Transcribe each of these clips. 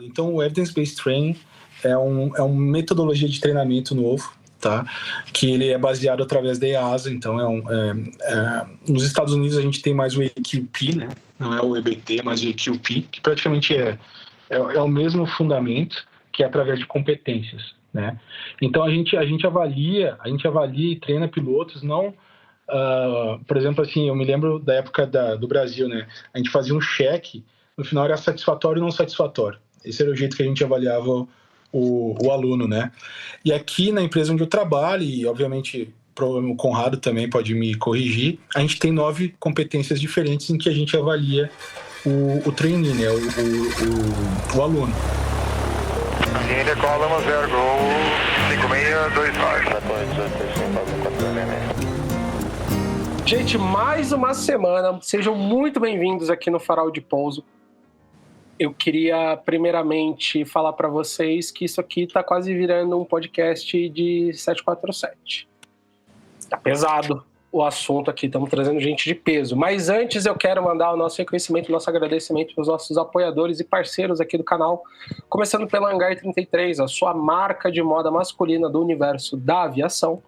Então, o Evidence-Based Training é uma metodologia de treinamento novo, tá? Que ele é baseado através da EASA. Então, nos Estados Unidos a gente tem mais o EQP, né? Não é o EBT, mas o EQP, que praticamente é o mesmo fundamento, que é através de competências, né? Então, a gente avalia e treina pilotos, não... por exemplo, assim, eu me lembro da época do Brasil, né? A gente fazia um cheque, no final era satisfatório ou não satisfatório. Esse era o jeito que a gente avaliava o aluno, né? E aqui na empresa onde eu trabalho, e obviamente o Conrado também pode me corrigir, a gente tem 9 competências diferentes em que a gente avalia o trainee, né? O aluno. Linha Column 0, Gol 5629. Gente, mais uma semana. Sejam muito bem-vindos aqui no Farol de Pouso. Eu queria, primeiramente, falar para vocês que isso aqui está quase virando um podcast de 747. Tá pesado o assunto aqui, estamos trazendo gente de peso. Mas antes eu quero mandar o nosso reconhecimento, o nosso agradecimento aos nossos apoiadores e parceiros aqui do canal, começando pela Hangar 33, a sua marca de moda masculina do universo da aviação,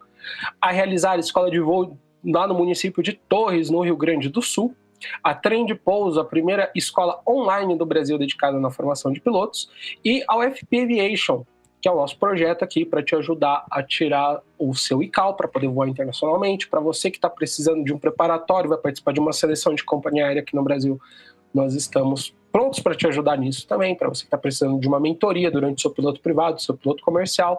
a realizar a escola de voo lá no município de Torres, no Rio Grande do Sul, a Trem de Pouso, a primeira escola online do Brasil dedicada na formação de pilotos, e a UFP Aviation, que é o nosso projeto aqui para te ajudar a tirar o seu ICAO para poder voar internacionalmente. Para você que está precisando de um preparatório, vai participar de uma seleção de companhia aérea aqui no Brasil, nós estamos prontos para te ajudar nisso também. Para você que está precisando de uma mentoria durante o seu piloto privado, seu piloto comercial,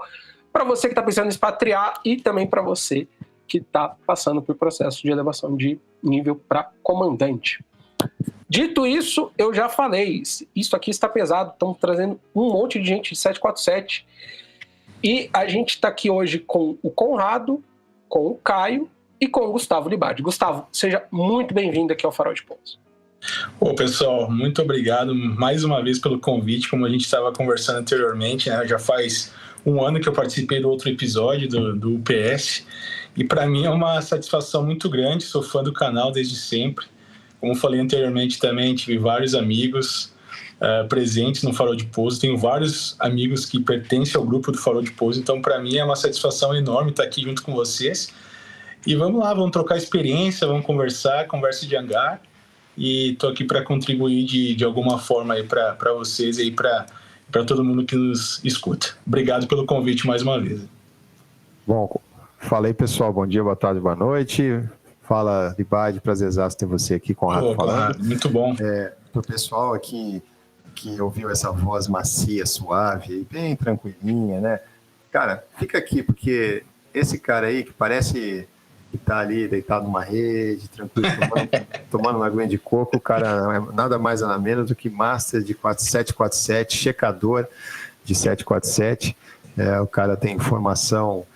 para você que está pensando em expatriar e também para você que está passando por processo de elevação de nível para comandante. Dito isso, eu já falei, isso aqui está pesado, estamos trazendo um monte de gente de 747 e a gente está aqui hoje com o Conrado, com o Caio e com o Gustavo Libardi. Gustavo, seja muito bem-vindo aqui ao Farol de Pouso. Ô, pessoal, muito obrigado mais uma vez pelo convite. Como a gente estava conversando anteriormente, né, já faz um ano que eu participei do outro episódio do UPS e para mim é uma satisfação muito grande, sou fã do canal desde sempre. Como falei anteriormente também, tive vários amigos presentes no Farol de Pouso, tenho vários amigos que pertencem ao grupo do Farol de Pouso, então para mim é uma satisfação enorme estar aqui junto com vocês. E vamos lá, vamos trocar experiência, vamos conversar, conversa de hangar, e estou aqui para contribuir de alguma forma aí para vocês e para todo mundo que nos escuta. Obrigado pelo convite mais uma vez. Bom, falei pessoal, bom dia, boa tarde, boa noite. Fala, Libardi, prazerzaço ter você aqui, Conrado falando. Muito bom. Para o pessoal aqui que ouviu essa voz macia, suave, bem tranquilinha, né? Cara, fica aqui, porque esse cara aí que parece que tá ali deitado numa rede, tranquilo, tomando uma aguinha de coco, o cara é nada mais nada menos do que master de 747, checador de 747. O cara tem formação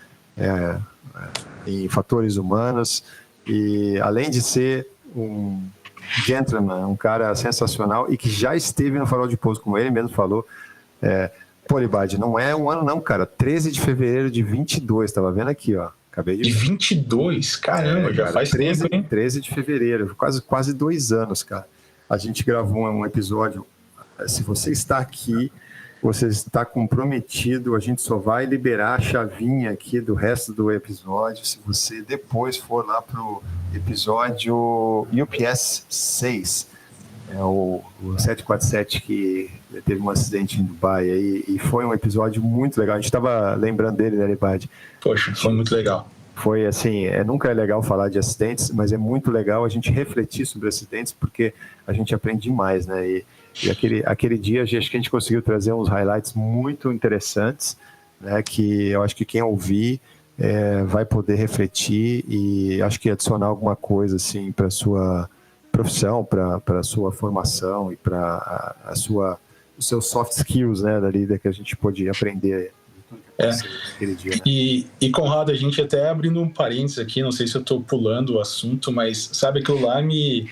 em fatores humanos, e além de ser um gentleman, um cara sensacional e que já esteve no Farol de Pouso, como ele mesmo falou, pô, Libardi, não é um ano não, cara, 13 de fevereiro de 22, tava vendo aqui, ó, acabei de ver. De 22? Caramba, já faz 13, tempo, hein? 13 de fevereiro, quase 2 anos, cara. A gente gravou um episódio, se você está aqui, você está comprometido, a gente só vai liberar a chavinha aqui do resto do episódio se você depois for lá pro episódio UPS 6, o 747 que teve um acidente em Dubai aí, e foi um episódio muito legal, a gente estava lembrando dele, né, Libardi? Poxa, foi muito legal. Foi assim, nunca é legal falar de acidentes, mas é muito legal a gente refletir sobre acidentes, porque a gente aprende demais, né, e aquele dia, acho que a gente conseguiu trazer uns highlights muito interessantes, né, que eu acho que quem ouvir vai poder refletir e acho que adicionar alguma coisa assim, para a sua profissão, para a sua formação e para os seus soft skills, né, dali que a gente pôde aprender aquele dia. Né? E Conrado, a gente até abrindo um parênteses aqui, não sei se eu estou pulando o assunto, mas sabe, aquilo lá me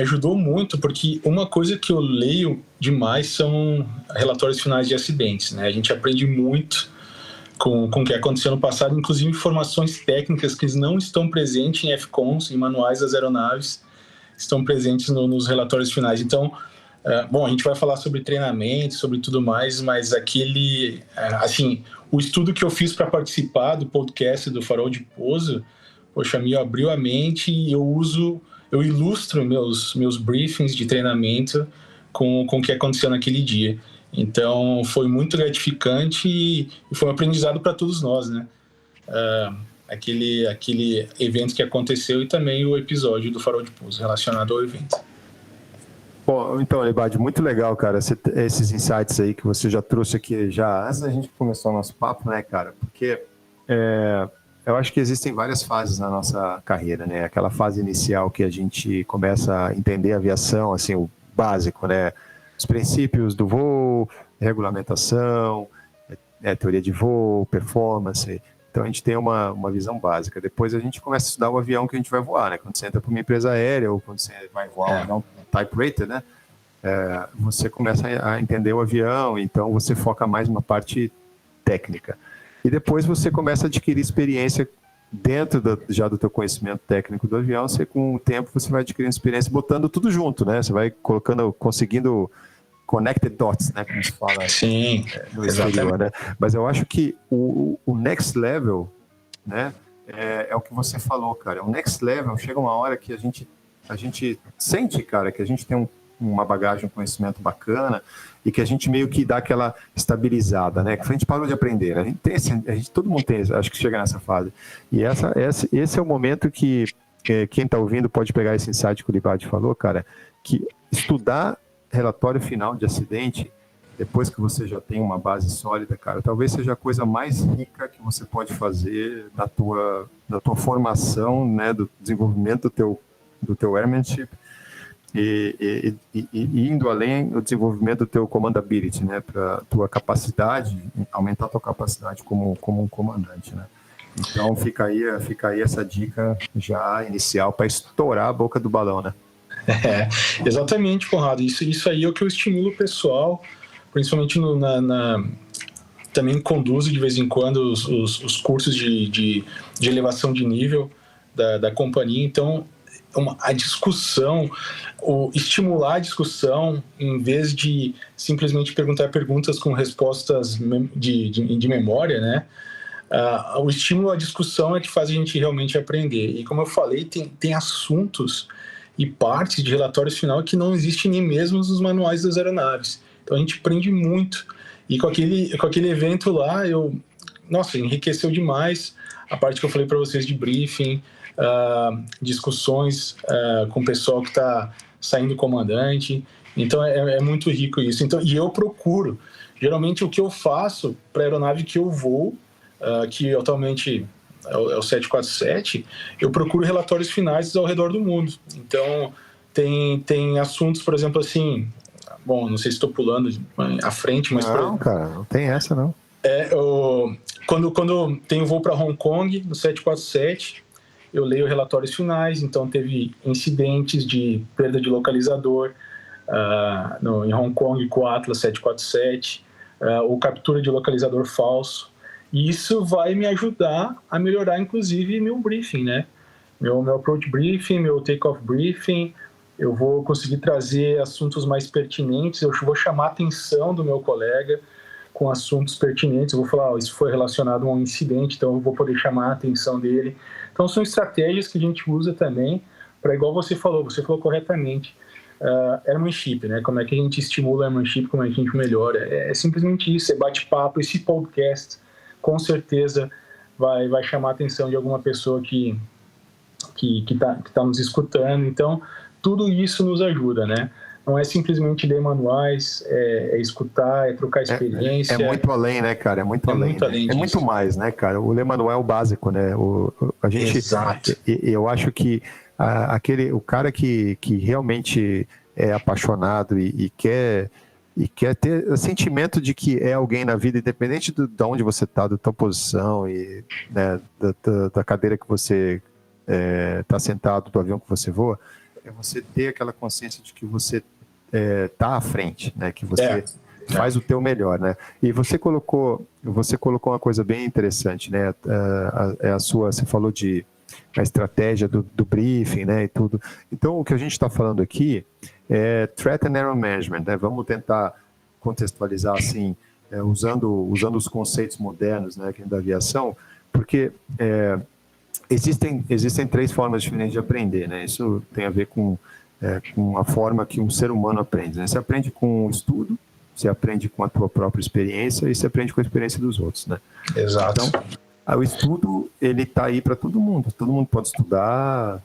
ajudou muito, porque uma coisa que eu leio demais são relatórios finais de acidentes, né? A gente aprende muito com o que aconteceu no passado, inclusive informações técnicas que não estão presentes em FCONs, em manuais das aeronaves, estão presentes nos relatórios finais. Então, Bom, a gente vai falar sobre treinamento, sobre tudo mais, mas assim, o estudo que eu fiz para participar do podcast do Farol de Pouso, poxa, me abriu a mente e eu ilustro meus briefings de treinamento com o que aconteceu naquele dia. Então, foi muito gratificante e foi um aprendizado para todos nós, né? Aquele evento que aconteceu e também o episódio do Farol de Pouso relacionado ao evento. Bom, então, Libade, muito legal, cara, esses insights aí que você já trouxe aqui já antes da gente começar o nosso papo, né, cara? Porque eu acho que existem várias fases na nossa carreira, né? Aquela fase inicial que a gente começa a entender a aviação, assim, o básico, né? Os princípios do voo, regulamentação, teoria de voo, performance. Então a gente tem uma visão básica. Depois a gente começa a estudar o avião que a gente vai voar, né? Quando você entra para uma empresa aérea ou quando você vai voar um type rated, né? Você começa a entender o avião, então você foca mais na parte técnica. E depois você começa a adquirir experiência dentro já do teu conhecimento técnico do avião. Você, com o tempo, você vai adquirindo experiência botando tudo junto, né? Você vai conseguindo connected dots, né? Como se fala. Sim, no exterior, né? Mas eu acho que o next level, né? É o que você falou, cara. O next level chega uma hora que a gente sente, cara, que a gente tem uma bagagem, um conhecimento bacana e que a gente meio que dá aquela estabilizada, né? Que a gente parou de aprender, né? Todo mundo tem, acho que chega nessa fase. E esse é o momento que quem está ouvindo pode pegar esse insight que o Libade falou, cara, que estudar relatório final de acidente, depois que você já tem uma base sólida, cara, talvez seja a coisa mais rica que você pode fazer da tua formação, né, do desenvolvimento do teu airmanship e indo além do desenvolvimento do teu commandability, né, para tua capacidade, aumentar a tua capacidade como um comandante, né. Então fica aí essa dica já inicial para estourar a boca do balão, né. Exatamente, Conrado. Isso aí é o que eu estimulo o pessoal, principalmente também conduzo de vez em quando os cursos de elevação de nível da companhia. Então, a discussão, estimular a discussão, em vez de simplesmente perguntar perguntas com respostas de memória, né? O estímulo à discussão é que faz a gente realmente aprender. E como eu falei, tem assuntos e partes de relatórios final que não existem nem mesmo nos manuais das aeronaves. Então a gente aprende muito. E com aquele evento lá, enriqueceu demais a parte que eu falei para vocês de briefing, discussões com o pessoal que está saindo comandante. Então é muito rico isso. Então, e eu procuro, geralmente o que eu faço para a aeronave que eu vou, que atualmente é o 747, eu procuro relatórios finais ao redor do mundo. Então, tem assuntos, por exemplo, assim... Bom, não sei se estou pulando à frente, mas... Não, cara, não tem essa, não. Quando tem o voo para Hong Kong, no 747, eu leio relatórios finais. Então, teve incidentes de perda de localizador em Hong Kong com o Atlas 747, ou captura de localizador falso. E isso vai me ajudar a melhorar, inclusive, meu briefing, né? Meu approach briefing, meu take-off briefing. Eu vou conseguir trazer assuntos mais pertinentes. Eu vou chamar a atenção do meu colega com assuntos pertinentes. Eu vou falar, isso foi relacionado a um incidente, então eu vou poder chamar a atenção dele. Então, são estratégias que a gente usa também para, igual você falou corretamente, airmanship, né? Como é que a gente estimula airmanship, como é que a gente melhora. É simplesmente isso, é bate-papo. Esse podcast, com certeza, vai chamar a atenção de alguma pessoa que tá nos escutando. Então, tudo isso nos ajuda, né? Não é simplesmente ler manuais, é escutar, é trocar experiência. É muito além, né, cara? É muito além. É muito mais, né, cara? O ler manual é o básico, né? A gente, exato. Eu acho que o cara que realmente é apaixonado e quer ter o sentimento de que é alguém na vida, independente de onde você está, da tua posição e, né, da cadeira que você está sentado, do avião que você voa, é você ter aquela consciência de que você está à frente, né? Que você faz o teu melhor, né? E você colocou uma coisa bem interessante, né? Você falou de a estratégia do briefing, né, e tudo. Então, o que a gente está falando aqui é Threat and Error Management, né? Vamos tentar contextualizar assim, usando os conceitos modernos, né, aqui da aviação, porque existem 3 formas diferentes de aprender, né? Isso tem a ver com a forma que um ser humano aprende, né? Você aprende com o estudo, você aprende com a tua própria experiência e você aprende com a experiência dos outros, né? Exato. Então, o estudo, ele está aí para todo mundo pode estudar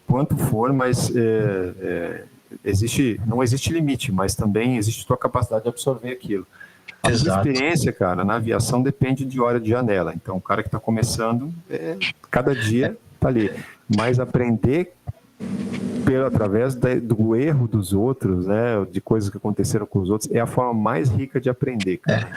quanto for, mas não existe limite, mas também existe a tua capacidade de absorver aquilo. A tua experiência, cara, na aviação depende de hora de janela, então o cara que está começando, cada dia está ali, mas aprender através do erro dos outros, né, de coisas que aconteceram com os outros, é a forma mais rica de aprender, cara.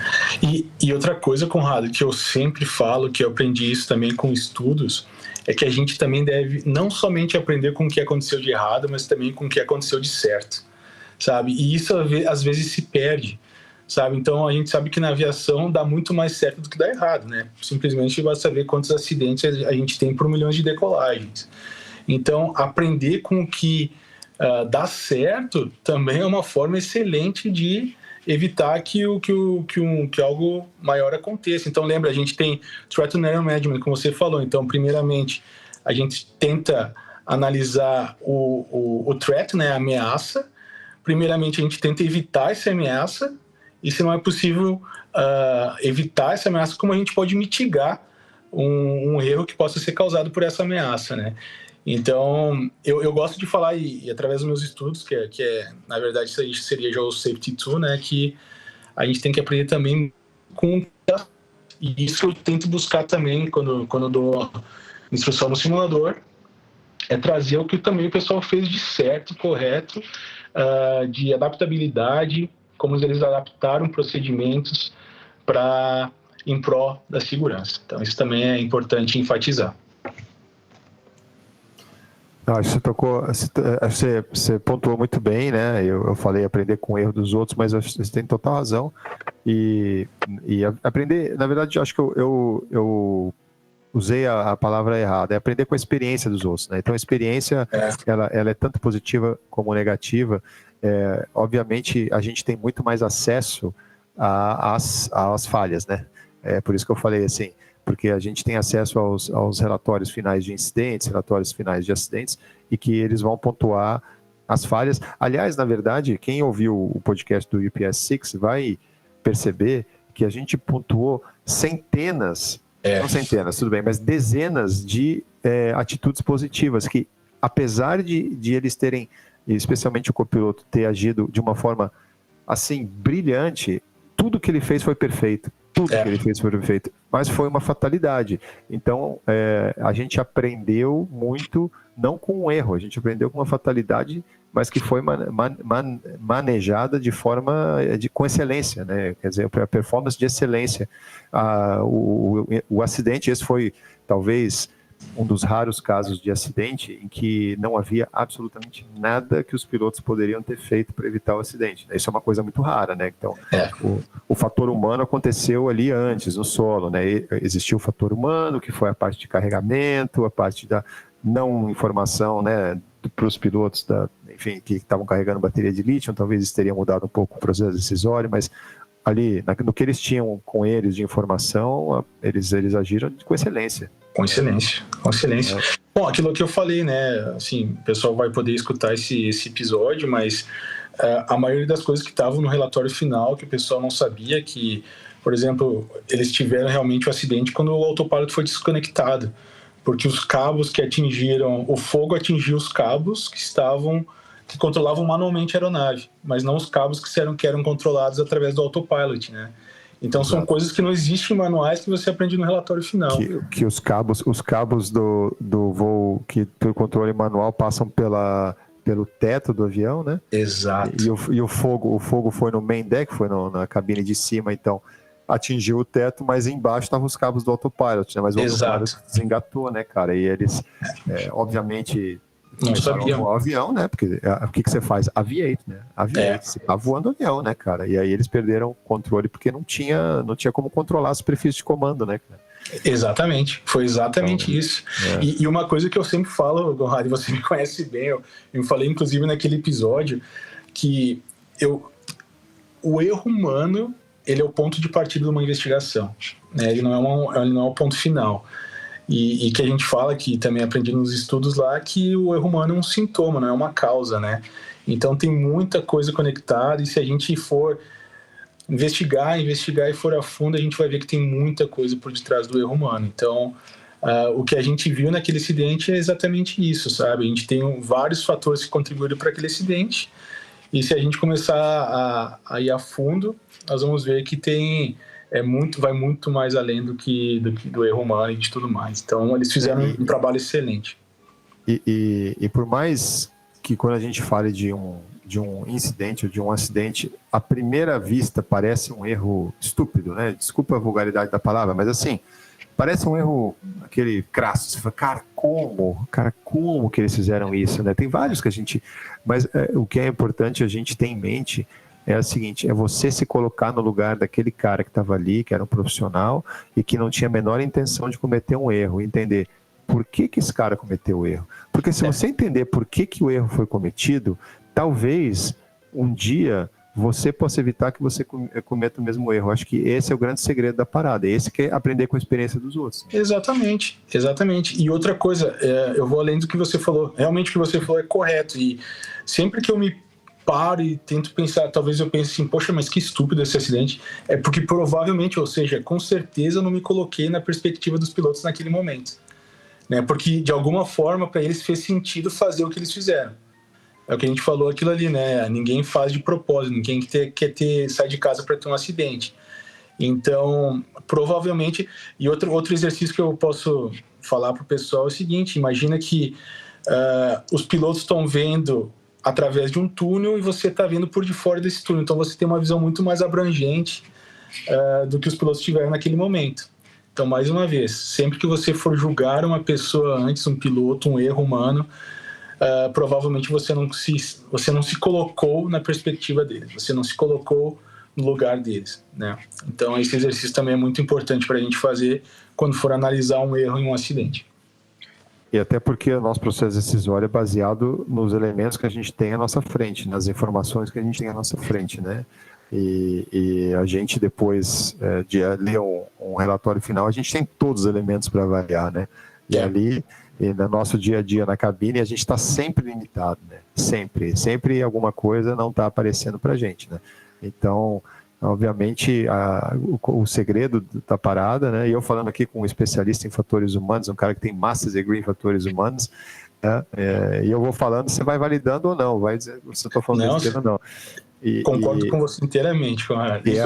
E outra coisa, Conrado, que eu sempre falo, que eu aprendi isso também com estudos, é que a gente também deve não somente aprender com o que aconteceu de errado, mas também com o que aconteceu de certo, sabe? E isso às vezes se perde, sabe? Então a gente sabe que na aviação dá muito mais certo do que dá errado, né? Simplesmente basta ver quantos acidentes a gente tem por milhões de decolagens. Então, aprender com o que dá certo também é uma forma excelente de evitar que algo maior aconteça. Então, lembra, a gente tem Threat and Error Management, como você falou. Então, primeiramente, a gente tenta analisar o threat, né, a ameaça. Primeiramente, a gente tenta evitar essa ameaça. E se não é possível evitar essa ameaça, como a gente pode mitigar um erro que possa ser causado por essa ameaça, né? Então, eu gosto de falar, e através dos meus estudos, que na verdade, isso seria já o Safety 2, né, que a gente tem que aprender também com... E isso eu tento buscar também, quando eu dou instrução no simulador, é trazer o que também o pessoal fez de certo, correto, de adaptabilidade, como eles adaptaram procedimentos em prol da segurança. Então, isso também é importante enfatizar. Você pontuou muito bem, né? Eu falei aprender com o erro dos outros, mas você tem total razão. E aprender, na verdade, eu acho que eu usei a palavra errada, é aprender com a experiência dos outros, né? Então a experiência, ela é tanto positiva como negativa. Obviamente, a gente tem muito mais acesso às falhas, né? Por isso que eu falei assim, porque a gente tem acesso aos relatórios finais de incidentes, relatórios finais de acidentes, e que eles vão pontuar as falhas. Aliás, na verdade, quem ouviu o podcast do UPS 6 vai perceber que a gente pontuou centenas, não centenas, tudo bem, mas dezenas de atitudes positivas, que apesar de eles terem, especialmente o copiloto, ter agido de uma forma assim, brilhante, tudo que ele fez foi perfeito. Tudo que ele fez foi perfeito, mas foi uma fatalidade. Então, a gente aprendeu muito, não com um erro, a gente aprendeu com uma fatalidade, mas que foi manejada de forma com excelência, né? Quer dizer, a performance de excelência. O acidente, esse foi talvez um dos raros casos de acidente em que não havia absolutamente nada que os pilotos poderiam ter feito para evitar o acidente. Isso é uma coisa muito rara, né? Então, o fator humano aconteceu ali antes, no solo, né? Existiu o fator humano, que foi a parte de carregamento, a parte da não informação, né, para os pilotos, enfim, que estavam carregando bateria de lítio. Talvez isso teria mudado um pouco o processo decisório, mas ali, no que eles tinham com eles de informação, eles agiram com excelência. Com excelência. Bom, aquilo que eu falei, né, assim, o pessoal vai poder escutar esse episódio, mas a maioria das coisas que estavam no relatório final, que o pessoal não sabia, que, por exemplo, eles tiveram realmente o acidente quando o autopilot foi desconectado, porque os cabos que o fogo atingiu os cabos que controlavam manualmente a aeronave, mas não os cabos que eram controlados através do autopilot, né? Então, são coisas que não existem em manuais, que você aprende no relatório final. Que os cabos do voo, que pelo controle manual passam pelo teto do avião, né? Exato. E o fogo foi no main deck, foi na cabine de cima, então atingiu o teto, mas embaixo estavam os cabos do autopilot, né? Mas o autopilot desengatou, né, cara? E eles, obviamente... Não sabiam. O avião, né? Porque o que você faz? Aviate, né? Você tá voando avião, né, cara? E aí eles perderam o controle porque não tinha como controlar a superfície de comando, né, cara? Exatamente, foi exatamente isso. E uma coisa que eu sempre falo, Conrado, você me conhece bem, eu falei inclusive naquele episódio, que o erro humano, ele é o ponto de partida de uma investigação, né? Ele não é o ponto final. E que a gente fala, que também aprendi nos estudos lá, que o erro humano é um sintoma, não é uma causa, né? Então tem muita coisa conectada, e se a gente for investigar e for a fundo, a gente vai ver que tem muita coisa por detrás do erro humano. Então, o que a gente viu naquele acidente é exatamente isso, sabe? A gente tem vários fatores que contribuíram para aquele acidente, e se a gente começar a ir a fundo, nós vamos ver que vai muito mais além do erro humano e de tudo mais. Então, eles fizeram um trabalho excelente. E por mais que quando a gente fale de um incidente ou de um acidente, à primeira vista parece um erro estúpido, né? Desculpa a vulgaridade da palavra, mas assim, parece um erro, aquele crasso. Você fala, cara, como que eles fizeram isso, né? Tem vários que a gente... Mas o que é importante a gente ter em mente é o seguinte, é você se colocar no lugar daquele cara que estava ali, que era um profissional e que não tinha a menor intenção de cometer um erro, entender por que esse cara cometeu o erro. Porque se você entender por que o erro foi cometido, talvez um dia você possa evitar que você cometa o mesmo erro. Acho que esse é o grande segredo da parada. Esse que é aprender com a experiência dos outros. Exatamente. E outra coisa, eu vou além do que você falou. Realmente o que você falou é correto. E sempre que eu me paro e tento pensar, talvez eu pense assim, poxa, mas que estúpido esse acidente. É porque provavelmente, ou seja, com certeza eu não me coloquei na perspectiva dos pilotos naquele momento. Né? Porque de alguma forma para eles fez sentido fazer o que eles fizeram. É o que a gente falou aquilo ali, né? Ninguém faz de propósito, ninguém quer sair de casa para ter um acidente. Então, provavelmente... E outro exercício que eu posso falar para o pessoal é o seguinte, imagina que os pilotos estão vendo através de um túnel e você está vendo por de fora desse túnel. Então, você tem uma visão muito mais abrangente do que os pilotos tiveram naquele momento. Então, mais uma vez, sempre que você for julgar uma pessoa antes, um piloto, um erro humano... provavelmente você não se colocou na perspectiva deles, você não se colocou no lugar deles, né? Então esse exercício também é muito importante para a gente fazer quando for analisar um erro em um acidente. E até porque o nosso processo decisório é baseado nos elementos que a gente tem à nossa frente, nas informações que a gente tem à nossa frente, né? E a gente depois de ler um relatório final, a gente tem todos os elementos para avaliar, né? E ali... E no nosso dia a dia na cabine, a gente está sempre limitado, né? Sempre alguma coisa não está aparecendo para a gente, né? Então, obviamente, o segredo da parada, né? E eu falando aqui com um especialista em fatores humanos, um cara que tem Master's Degree em fatores humanos, né? E eu vou falando, você vai validando ou não, vai dizer se eu estou falando besteira ou não. Concordo com você inteiramente, Conrado. É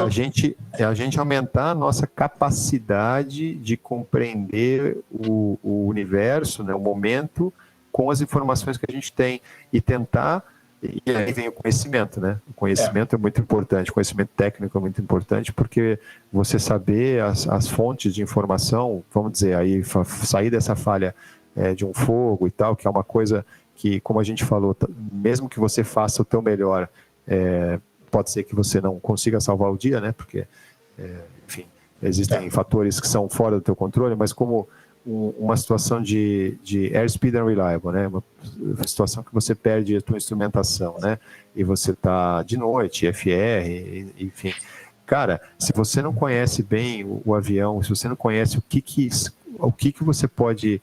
a gente aumentar a nossa capacidade de compreender o universo, né, o momento, com as informações que a gente tem e tentar, e aí vem o conhecimento, né? O conhecimento é muito importante, o conhecimento técnico é muito importante, porque você saber as fontes de informação, vamos dizer, aí sair dessa falha de um fogo e tal, que é uma coisa que, como a gente falou, mesmo que você faça o teu melhor, pode ser que você não consiga salvar o dia, né? Porque, enfim, existem fatores que são fora do teu controle, mas como uma situação de airspeed unreliable, né? Uma situação que você perde a tua instrumentação, né? E você tá de noite, FR, enfim. Cara, se você não conhece bem o avião, se você não conhece o que você pode,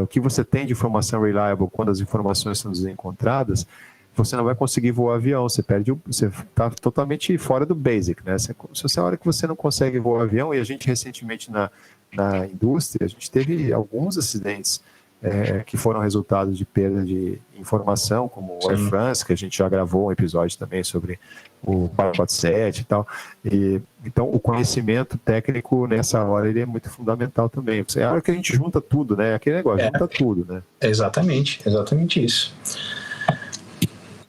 o que você tem de informação reliable quando as informações são desencontradas, você não vai conseguir voar o avião, você está totalmente fora do basic, né? Se é a hora que você não consegue voar o avião, e a gente recentemente na indústria, a gente teve alguns acidentes que foram resultado de perda de informação, como o Air France, que a gente já gravou um episódio também sobre o 447 e tal. Então, o conhecimento técnico nessa hora ele é muito fundamental também. É a hora que a gente junta tudo, né? Aquele negócio, junta tudo, né? Exatamente isso.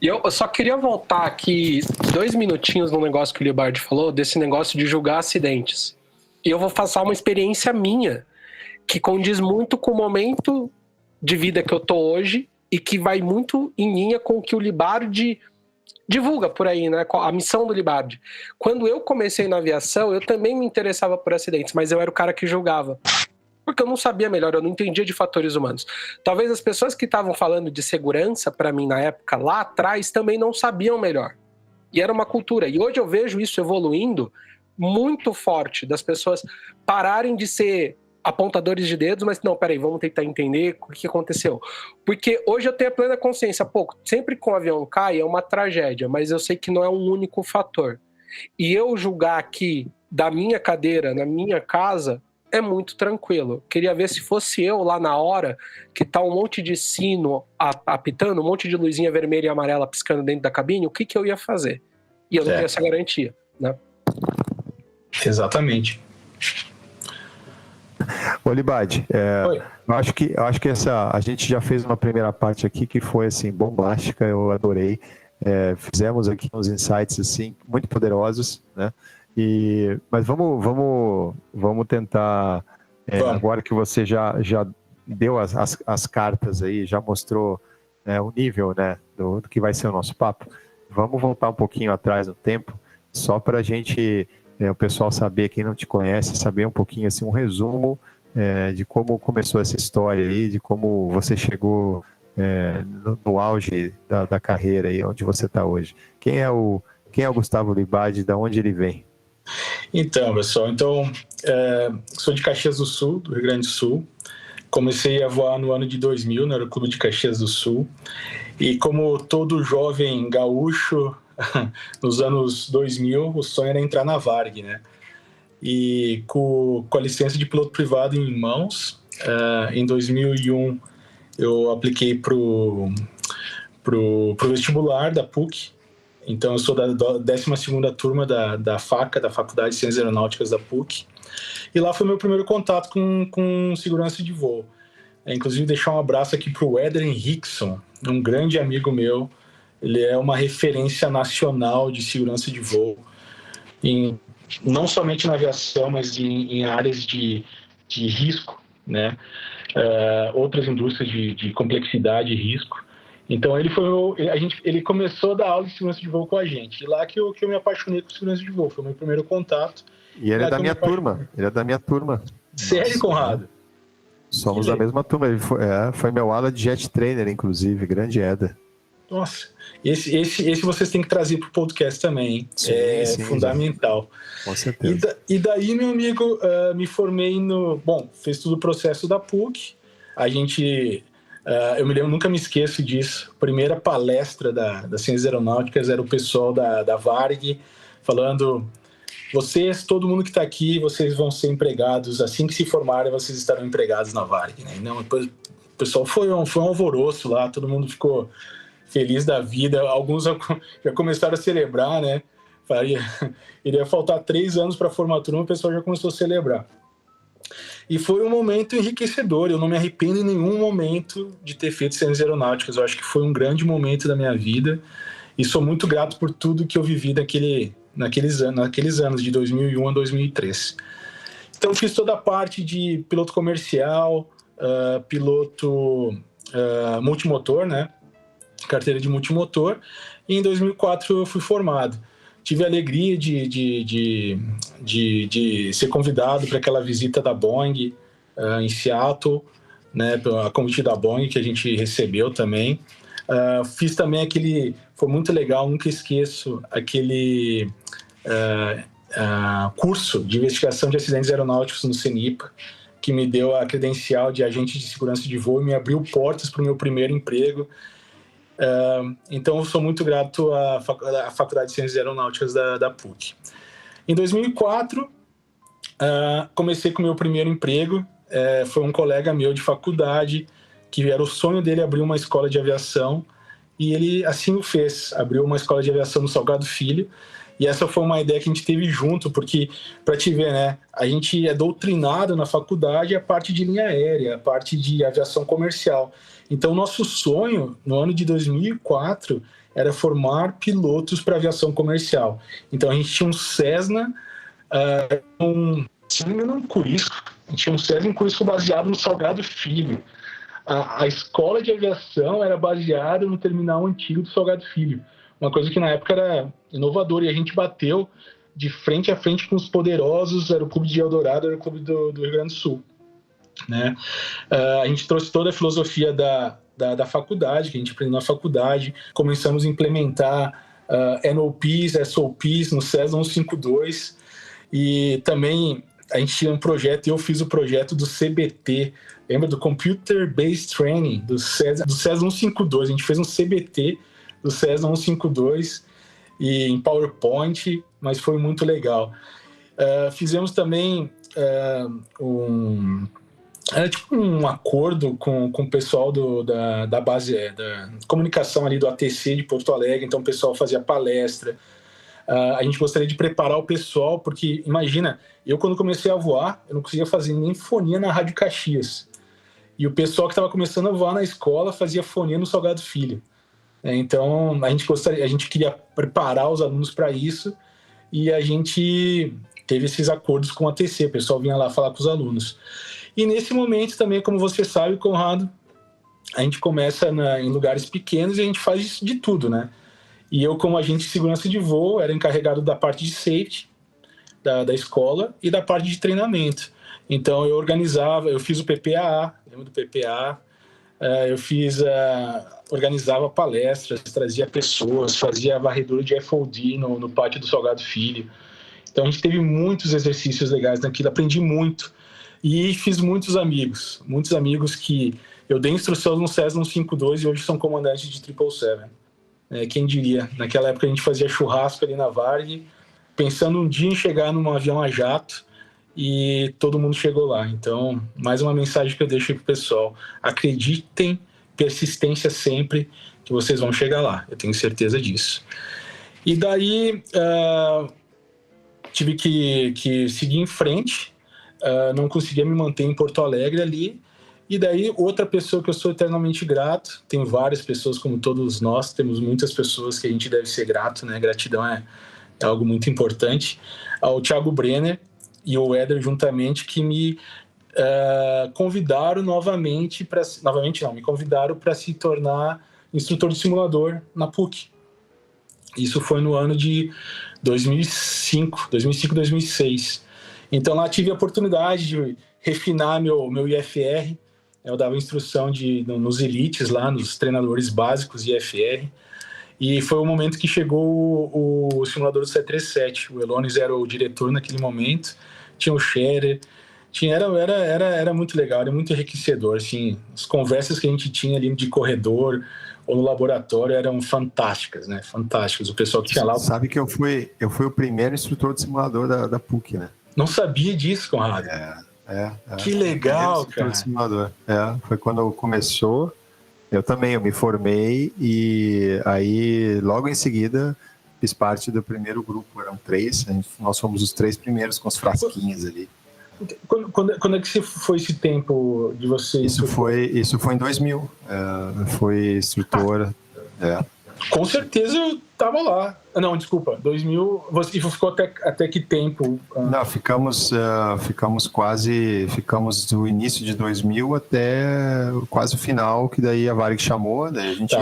E eu só queria voltar aqui 2 minutinhos no negócio que o Libardi falou, desse negócio de julgar acidentes. E eu vou passar uma experiência minha, que condiz muito com o momento de vida que eu tô hoje e que vai muito em linha com o que o Libardi divulga por aí, né? A missão do Libardi. Quando eu comecei na aviação, eu também me interessava por acidentes, mas eu era o cara que julgava. porque eu não sabia melhor, eu não entendia de fatores humanos. Talvez as pessoas que estavam falando de segurança para mim na época, lá atrás, também não sabiam melhor. E era uma cultura. E hoje eu vejo isso evoluindo muito forte, das pessoas pararem de ser apontadores de dedos, mas não, peraí, vamos tentar entender o que aconteceu. Porque hoje eu tenho a plena consciência, pô, sempre que um avião cai é uma tragédia, mas eu sei que não é um único fator. E eu julgar aqui da minha cadeira, na minha casa, é muito tranquilo. Queria ver se fosse eu lá na hora, que tá um monte de sino apitando, um monte de luzinha vermelha e amarela piscando dentro da cabine, o que eu ia fazer? E eu não tinha essa garantia, né? Exatamente. Ô, Libadi, eu acho que a gente já fez uma primeira parte aqui que foi assim, bombástica, eu adorei. Fizemos aqui uns insights assim, muito poderosos, né? Mas vamos tentar, agora que você já deu as cartas aí, já mostrou o nível, né, do que vai ser o nosso papo, vamos voltar um pouquinho atrás no tempo, só para a gente, o pessoal saber, quem não te conhece, saber um pouquinho, assim, um resumo de como começou essa história aí, de como você chegou no auge da carreira aí, onde você está hoje. Quem é o Gustavo Libadi, de onde ele vem? Então, pessoal, sou de Caxias do Sul, do Rio Grande do Sul. Comecei a voar no ano de 2000, no Aeroclube de Caxias do Sul. E como todo jovem gaúcho, nos anos 2000, o sonho era entrar na Varig, né? E com a licença de piloto privado em mãos, em 2001, eu apliquei pro vestibular da PUC. Então, eu sou da 12ª turma da FACA, da Faculdade de Ciências Aeronáuticas da PUC. E lá foi meu primeiro contato com segurança de voo. Inclusive, deixar um abraço aqui para o Éder Henrickson, um grande amigo meu. Ele é uma referência nacional de segurança de voo, não somente na aviação, mas em áreas de risco, né? Outras indústrias de complexidade e risco. Então ele começou a dar aula de segurança de voo com a gente. E lá que eu me apaixonei por segurança de voo, foi o meu primeiro contato. E ele é da minha turma. Ele é da minha turma. Sério, nossa, Conrado? Somos da mesma turma. Ele foi meu aula de jet trainer, inclusive, grande Éder. Nossa, esse vocês têm que trazer para o podcast também, hein? Sim, fundamental. Com certeza. E daí, meu amigo, me formei fez todo o processo da PUC. A gente... eu nunca me esqueço disso. A primeira palestra das Ciências Aeronáuticas era o pessoal da Varig falando: todo mundo que está aqui, vocês vão ser empregados, assim que se formarem, vocês estarão empregados na Varig, né? Não, depois, o pessoal foi um alvoroço lá, todo mundo ficou feliz da vida, alguns já começaram a celebrar, né? Iria faltar 3 anos para a formatura, o pessoal já começou a celebrar. E foi um momento enriquecedor, eu não me arrependo em nenhum momento de ter feito Ciências Aeronáuticas, eu acho que foi um grande momento da minha vida e sou muito grato por tudo que eu vivi naqueles anos, de 2001 a 2003. Então fiz toda a parte de piloto comercial, piloto multimotor, né? Carteira de multimotor, e em 2004 eu fui formado. Tive a alegria de ser convidado para aquela visita da Boeing em Seattle, né, a convite da Boeing que a gente recebeu também. Fiz também foi muito legal, nunca esqueço, aquele curso de investigação de acidentes aeronáuticos no CENIPA, que me deu a credencial de agente de segurança de voo e me abriu portas para o meu primeiro emprego. Então, eu sou muito grato à Faculdade de Ciências Aeronáuticas da PUC. Em 2004, comecei com o meu primeiro emprego. Foi um colega meu de faculdade, que era o sonho dele abrir uma escola de aviação, e ele assim o fez, abriu uma escola de aviação no Salgado Filho, e essa foi uma ideia que a gente teve junto, porque, para te ver, né, a gente é doutrinado na faculdade a parte de linha aérea, a parte de aviação comercial. Então, nosso sonho, no ano de 2004, era formar pilotos para aviação comercial. Então, a gente tinha um Cessna, se não me engano, um Curisco. A gente tinha um Cessna em Curisco baseado no Salgado Filho. A escola de aviação era baseada no terminal antigo do Salgado Filho. Uma coisa que, na época, era inovadora. E a gente bateu de frente a frente com os poderosos Aeroclube de Eldorado e Aeroclube do Rio Grande do Sul. né? A gente trouxe toda a filosofia da faculdade, que a gente aprendeu na faculdade, começamos a implementar NOPs, SOPs no Cessna 152, e também a gente tinha um projeto, eu fiz o projeto do CBT, lembra do Computer Based Training, do Cessna 152, a gente fez um CBT do Cessna 152 e em PowerPoint, mas foi muito legal. Fizemos também um acordo com o pessoal da base da comunicação ali do ATC de Porto Alegre, então o pessoal fazia palestra. A gente gostaria de preparar o pessoal, porque imagina, eu quando comecei a voar, eu não conseguia fazer nem fonia na Rádio Caxias. E o pessoal que estava começando a voar na escola fazia fonia no Salgado Filho. Então a gente queria preparar os alunos para isso, e a gente teve esses acordos com o ATC, o pessoal vinha lá falar com os alunos. E nesse momento também, como você sabe, Conrado, a gente começa em lugares pequenos e a gente faz de tudo, né? E eu, como agente de segurança de voo, era encarregado da parte de safety da escola e da parte de treinamento. Então eu fiz o PPAA, lembra do PPAA? Organizava palestras, trazia pessoas, fazia varredura de FOD no pátio do Salgado Filho. Então a gente teve muitos exercícios legais naquilo, aprendi muito. E fiz muitos amigos que eu dei instrução no Cessna 152 e hoje são comandantes de 777. Quem diria? Naquela época a gente fazia churrasco ali na Varg, pensando um dia em chegar num avião a jato, e todo mundo chegou lá. Então, mais uma mensagem que eu deixo aí pro pessoal: acreditem, persistência sempre, que vocês vão chegar lá, eu tenho certeza disso. E daí tive que seguir em frente, não conseguia me manter em Porto Alegre ali, e daí outra pessoa que eu sou eternamente grato, tem várias pessoas, como todos nós, temos muitas pessoas que a gente deve ser grato, né? Gratidão é algo muito importante, ao Thiago Brenner e o Éder juntamente, que me convidaram me convidaram para se tornar instrutor de simulador na PUC. Isso foi no ano de 2005, 2006. Então lá tive a oportunidade de refinar meu IFR. Eu dava instrução nos elites lá, nos treinadores básicos de IFR. E foi o momento que chegou o simulador do 737. O Elones era o diretor naquele momento. Tinha o Scherer. Era muito legal, era muito enriquecedor. Assim, as conversas que a gente tinha ali de corredor ou no laboratório eram fantásticas, né? Fantásticas. O pessoal que tinha lá... Sabe que eu fui o primeiro instrutor de simulador da PUC, né? Não sabia disso, Conrado. Que legal, cara. De simulador. Foi quando começou. Eu me formei e aí logo em seguida fiz parte do primeiro grupo. Eram 3, nós fomos os 3 primeiros com os frasquinhos ali. Quando é que foi esse tempo de você? Isso foi em 2000. Foi instrutor. Com certeza eu estava lá. Não, desculpa, 2000. Você ficou até que tempo? Não, ficamos do início de 2000 até quase o final, que daí a Varig chamou, daí a gente...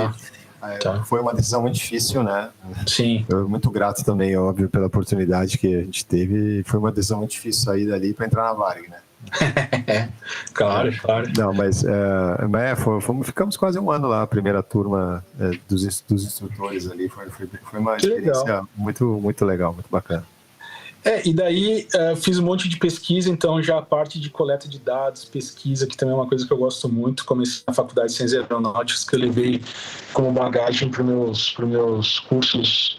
Foi uma decisão muito difícil, né? Sim. Eu muito grato também, óbvio, pela oportunidade que a gente teve. Foi uma decisão muito difícil sair dali para entrar na Varig, né? Claro. Não, mas ficamos quase um ano lá, a primeira turma dos instrutores ali. Foi uma experiência muito, muito legal, muito bacana. E daí fiz um monte de pesquisa, então já a parte de coleta de dados, pesquisa, que também é uma coisa que eu gosto muito. Comecei na Faculdade de Ciências Aeronáuticas, que eu levei como bagagem para os meus cursos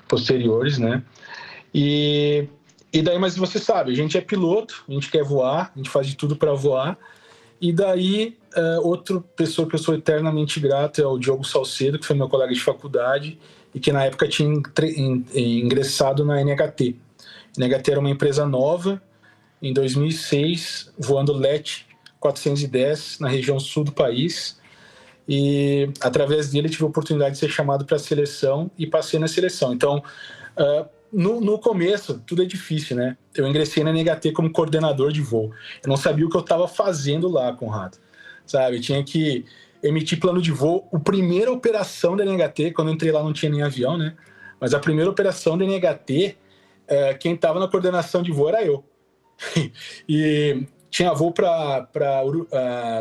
posteriores, né? E daí, mas você sabe, a gente é piloto, a gente quer voar, a gente faz de tudo para voar. E daí, outra pessoa que eu sou eternamente grato é o Diogo Salcedo, que foi meu colega de faculdade e que na época tinha ingressado na NHT. A NHT era uma empresa nova, em 2006, voando LET 410 na região sul do país. E através dele tive a oportunidade de ser chamado para a seleção e passei na seleção. Então, no começo, tudo é difícil, né? Eu ingressei na NHT como coordenador de voo. Eu não sabia o que eu estava fazendo lá, Conrado. Sabe? Eu tinha que emitir plano de voo. A primeira operação da NHT, quando eu entrei lá não tinha nem avião, né? Mas a primeira operação da NHT, quem estava na coordenação de voo era eu. E tinha voo para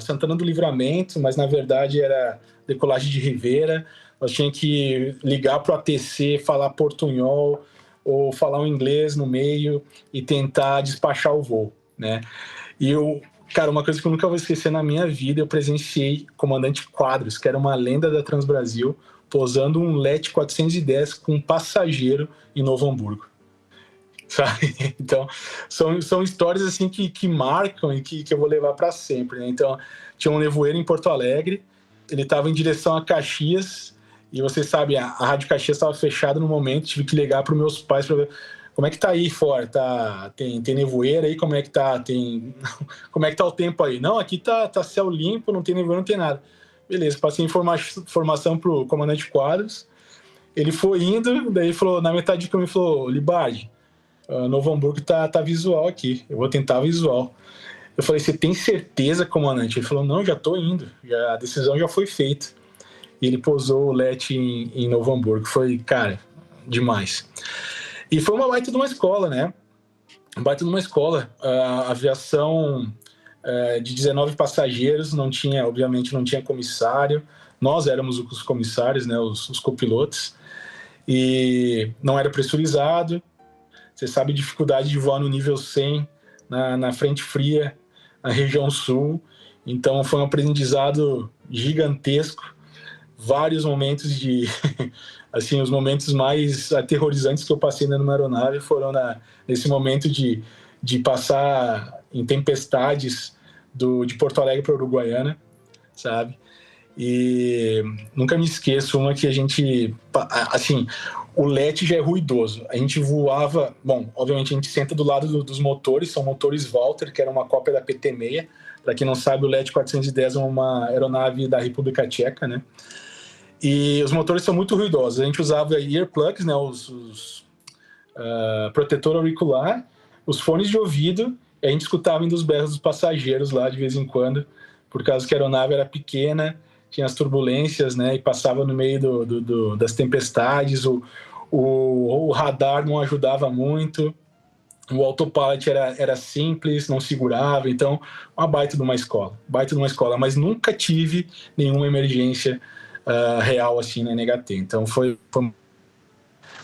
Santana do Livramento, mas na verdade era decolagem de Rivera. Nós tínhamos que ligar para o ATC, falar portunhol ou falar um inglês no meio e tentar despachar o voo, né? E cara, uma coisa que eu nunca vou esquecer na minha vida, eu presenciei o comandante Quadros, que era uma lenda da Transbrasil, pousando um LET 410 com um passageiro em Novo Hamburgo. Sabe? Então, são histórias assim que marcam e que eu vou levar para sempre, né? Então, tinha um nevoeiro em Porto Alegre, ele estava em direção a Caxias, e vocês sabem, a Rádio Caxias estava fechada no momento, tive que ligar para os meus pais para ver como é que tá aí fora, tem nevoeiro aí, como é que tá, como é que tá o tempo aí? Não, aqui tá céu limpo, não tem nevoeiro, não tem nada. Beleza, passei informação pro comandante Quadros, ele foi indo, daí falou, na metade do caminho, falou, Libardi, Novo Hamburgo tá visual aqui, eu vou tentar visual. Eu falei, você tem certeza, comandante? Ele falou, não, já tô indo, a decisão já foi feita. E ele pousou o LET em Novo Hamburgo, foi, cara, demais. E foi uma baita de uma escola, né? Uma baita de uma escola. A aviação de 19 passageiros, obviamente não tinha comissário, nós éramos os comissários, né, os copilotos, e não era pressurizado. Você sabe a dificuldade de voar no nível 100, na frente fria, na região sul. Então foi um aprendizado gigantesco. Vários momentos assim, os momentos mais aterrorizantes que eu passei numa aeronave foram nesse momento de passar em tempestades de Porto Alegre para Uruguaiana, sabe? E nunca me esqueço uma que a gente, assim, o LET já é ruidoso. A gente voava, bom, obviamente a gente senta do lado dos motores, são motores Walter, que era uma cópia da PT-6. Para quem não sabe, o LET 410 é uma aeronave da República Tcheca, né? E os motores são muito ruidosos. A gente usava earplugs, né, protetor auricular, os fones de ouvido, e a gente escutava indo os berros dos passageiros lá de vez em quando, por causa que a aeronave era pequena, tinha as turbulências, né, e passava no meio das tempestades, o radar não ajudava muito, o autopilot era simples, não segurava, então uma baita de uma escola, mas nunca tive nenhuma emergência real assim na NHT. Então foi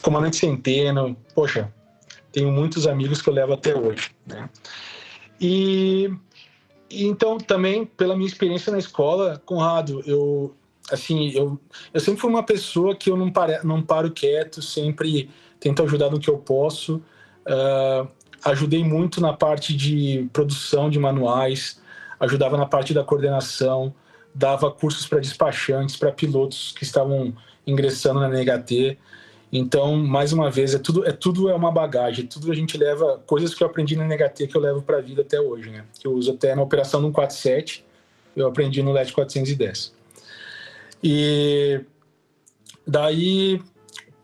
comandante Centeno, poxa, tenho muitos amigos que eu levo até hoje, né? E então também pela minha experiência na escola, Conrado, eu sempre fui uma pessoa que eu não paro quieto, sempre tento ajudar no que eu posso. Ajudei muito na parte de produção de manuais, ajudava na parte da coordenação, dava cursos para despachantes, para pilotos que estavam ingressando na NHT. Então, mais uma vez, tudo é uma bagagem, tudo a gente leva, coisas que eu aprendi na NHT que eu levo para a vida até hoje, né? Que eu uso até na operação do 147, eu aprendi no LET 410. E daí,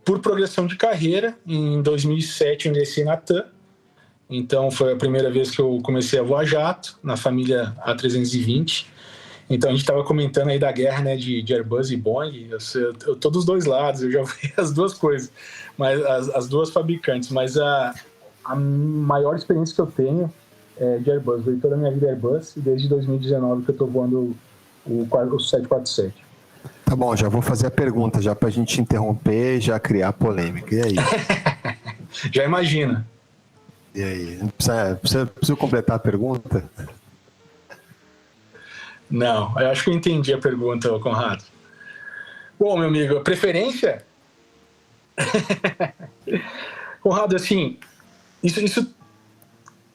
por progressão de carreira, em 2007 eu ingressei na TAM. Então, foi a primeira vez que eu comecei a voar jato, na família A320. Então, a gente estava comentando aí da guerra, né, de Airbus e Boeing. Eu tô dos dois lados, eu já vi as duas coisas, mas as duas fabricantes. Mas a maior experiência que eu tenho é de Airbus. Veio toda a minha vida Airbus, e desde 2019 que eu estou voando o 747. Tá bom, já vou fazer a pergunta, já para a gente interromper e já criar polêmica. E aí? Já imagina. E aí? Preciso completar a pergunta? Não, eu acho que eu entendi a pergunta, Conrado. Bom, meu amigo, a preferência? Conrado, assim, isso,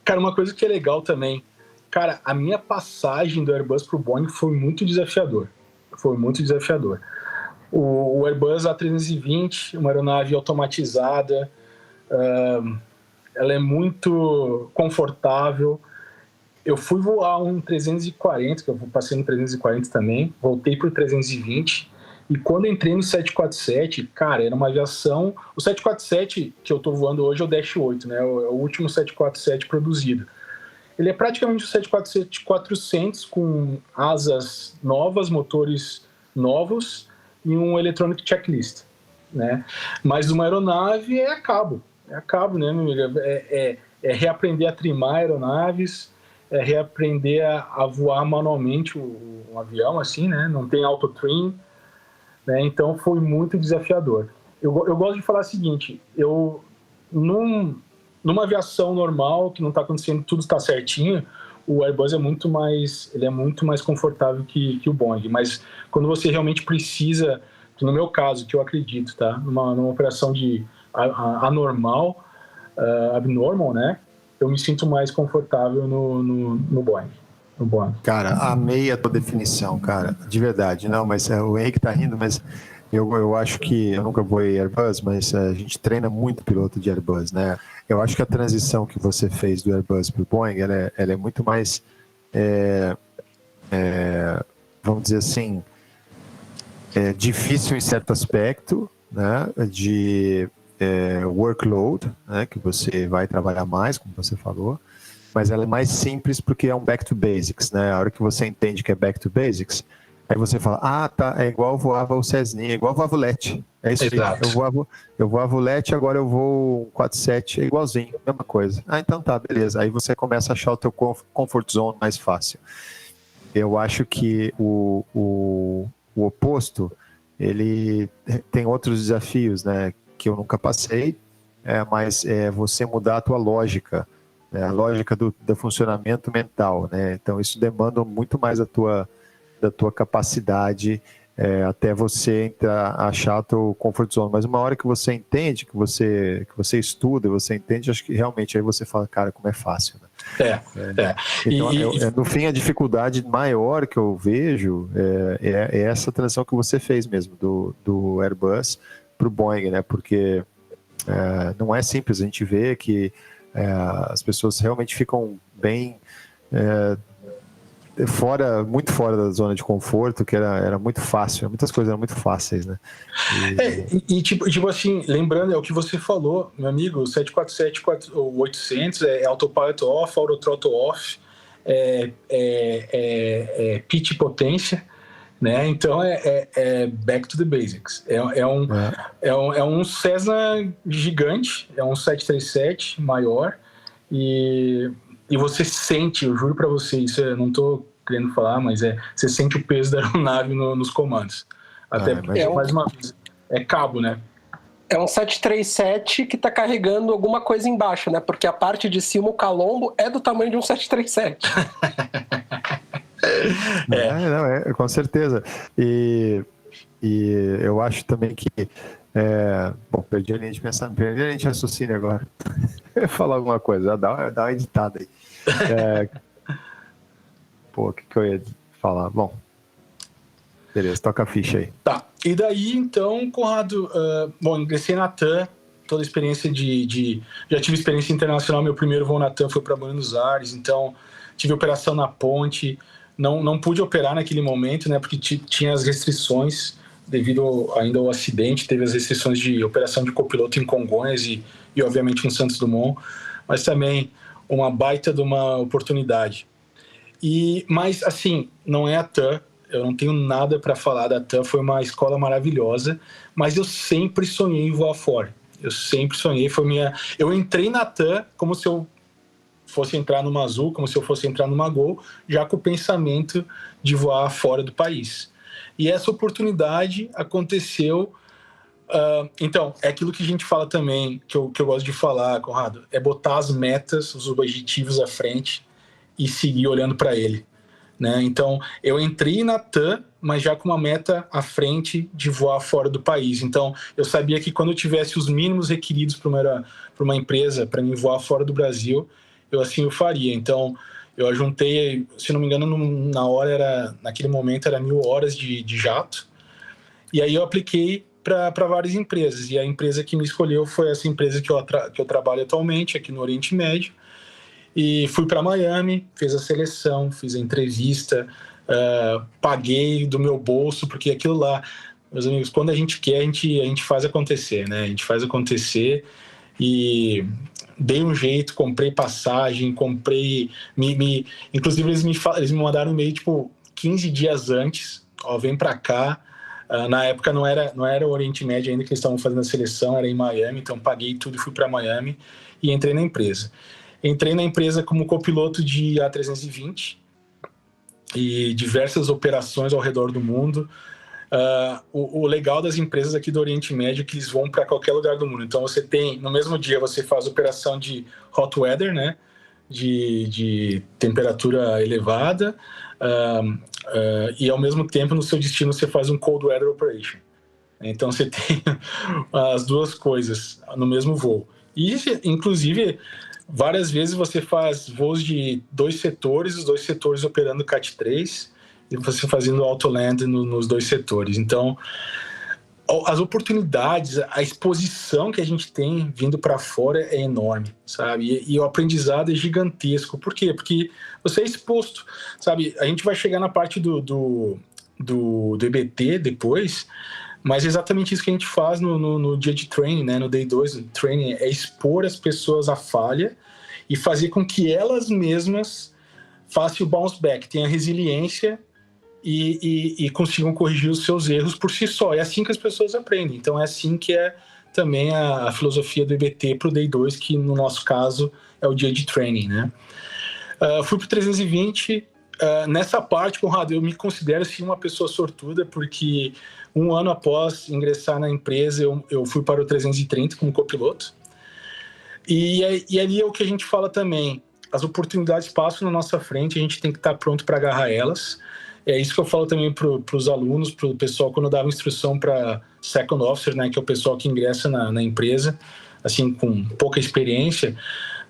cara, uma coisa que é legal também, cara, a minha passagem do Airbus pro Boeing foi muito desafiador. O Airbus A320, uma aeronave automatizada, ela é muito confortável. Eu fui voar um 340, que eu passei no 340 também, voltei para o 320, e quando entrei no 747, cara, era uma aviação... O 747 que eu estou voando hoje é o Dash 8, né? É o último 747 produzido. Ele é praticamente o 747-400 com asas novas, motores novos e um electronic checklist, né? Mas uma aeronave é a cabo, né, meu amigo? É reaprender a trimar aeronaves, reaprender a voar manualmente um avião, assim, né? Não tem autotrim, né? Então foi muito desafiador. Eu gosto de falar o seguinte, numa aviação normal, que não está acontecendo, tudo está certinho, o Airbus é muito mais confortável que o Boeing, mas quando você realmente precisa, no meu caso, que eu acredito, tá? Numa operação de anormal, abnormal, né? Eu me sinto mais confortável no Boeing. Cara, amei a tua definição, cara, de verdade. Não, mas o Henrique tá rindo, mas eu acho que eu nunca voei Airbus, mas a gente treina muito piloto de Airbus, né? Eu acho que a transição que você fez do Airbus para o Boeing, ela é muito mais, vamos dizer assim, difícil em certo aspecto, né? De workload, né? Que você vai trabalhar mais, como você falou. Mas ela é mais simples porque é um back to basics, né? A hora que você entende que é back to basics, aí você fala, tá, é igual voava o Cessninha, é igual voava o Lete. É isso aí, eu voava o Lete, agora eu vou um 47, é igualzinho, mesma coisa. Então tá, beleza. Aí você começa a achar o teu comfort zone mais fácil. Eu acho que o oposto, ele tem outros desafios, né? Que eu nunca passei, mas é você mudar a tua lógica, a lógica do funcionamento mental, né? Então isso demanda muito mais da tua capacidade até você achar o teu comfort zone. Mas uma hora que você entende, que você estuda, você entende, acho que realmente aí você fala, cara, como é fácil, né? Então, no fim, a dificuldade maior que eu vejo é essa transição que você fez mesmo, do Airbus para o Boeing, né? Porque não é simples, a gente vê que as pessoas realmente ficam bem muito fora da zona de conforto, que era muito fácil, muitas coisas eram muito fáceis, né? Tipo assim, lembrando, é o que você falou, meu amigo, o 747-800 é autopilot off, autothrottle off, pitch potência, né? Então é back to the basics. É um Cessna gigante, é um 737 maior, e você sente, eu juro para você, isso eu não tô querendo falar, mas você sente o peso da aeronave nos comandos. Até porque, mais uma vez, é cabo, né? É um 737 que tá carregando alguma coisa embaixo, né? Porque a parte de cima, o calombo, é do tamanho de um 737. Com certeza. E eu acho também que bom, perdi a linha de pensamento, perdi a linha de raciocínio agora. Eu ia falar alguma coisa, dá uma editada aí. O que eu ia falar? Bom, beleza, toca a ficha aí. Tá, e daí então, Conrado, ingressei na TAM, toda a experiência já tive experiência internacional, meu primeiro voo na TAM foi para Buenos Aires, então tive operação na ponte, não pude operar naquele momento, né, porque tinha as restrições, devido ainda ao acidente, teve as restrições de operação de copiloto em Congonhas e obviamente em Santos Dumont, mas também uma baita de uma oportunidade. Mas assim, não é a TAM, eu não tenho nada para falar da TAM, foi uma escola maravilhosa, mas eu sempre sonhei em voar fora. Eu sempre sonhei, eu entrei na TAM como se eu fosse entrar numa Azul, como se eu fosse entrar numa Gol, já com o pensamento de voar fora do país. E essa oportunidade aconteceu. Então, é aquilo que a gente fala também, que eu gosto de falar, Conrado, é botar as metas, os objetivos à frente e seguir olhando para ele, né? Então, eu entrei na TAM, mas já com uma meta à frente de voar fora do país. Então, eu sabia que quando eu tivesse os mínimos requeridos para uma empresa, para mim voar fora do Brasil, eu assim o faria. Então, eu ajuntei, se não me engano, naquele momento era 1.000 horas de jato, e aí eu apliquei para várias empresas, e a empresa que me escolheu foi essa empresa que eu trabalho atualmente, aqui no Oriente Médio, e fui para Miami, fiz a seleção, fiz a entrevista, paguei do meu bolso, porque aquilo lá, meus amigos, quando a gente quer, a gente faz acontecer, né? A gente faz acontecer e dei um jeito, comprei passagem, inclusive eles me mandaram um e-mail, tipo, 15 dias antes, vem para cá. Na época não era o Oriente Médio ainda que eles estavam fazendo a seleção, era em Miami, então paguei tudo e fui para Miami e entrei na empresa. Entrei na empresa como copiloto de A320 e diversas operações ao redor do mundo. O legal das empresas aqui do Oriente Médio é que eles vão para qualquer lugar do mundo. Então você tem, no mesmo dia, você faz operação de hot weather, né? De temperatura elevada, e ao mesmo tempo no seu destino você faz um cold weather operation. Então você tem as duas coisas no mesmo voo. E inclusive várias vezes você faz voos de dois setores, os dois setores operando CAT 3 e você fazendo auto-land nos dois setores. Então as oportunidades, a exposição que a gente tem vindo para fora é enorme, sabe? E o aprendizado é gigantesco. Por quê? Porque você é exposto, sabe? A gente vai chegar na parte do EBT depois, mas é exatamente isso que a gente faz no dia de training, né? No day 2 do training, é expor as pessoas à falha e fazer com que elas mesmas façam o bounce back, tenham resiliência e consigam corrigir os seus erros por si só. É assim que as pessoas aprendem. Então é assim que é também a filosofia do EBT para o Day 2, que no nosso caso é o dia de training, né? Fui para o 320. Nessa parte, Conrado, eu me considero sim uma pessoa sortuda, porque um ano após ingressar na empresa, eu fui para o 330 como copiloto. E ali é o que a gente fala também. As oportunidades passam na nossa frente, a gente tem que estar pronto para agarrar elas. É isso que eu falo também para os alunos, para o pessoal, quando eu dava instrução para second officer, né, que é o pessoal que ingressa na empresa, assim, com pouca experiência.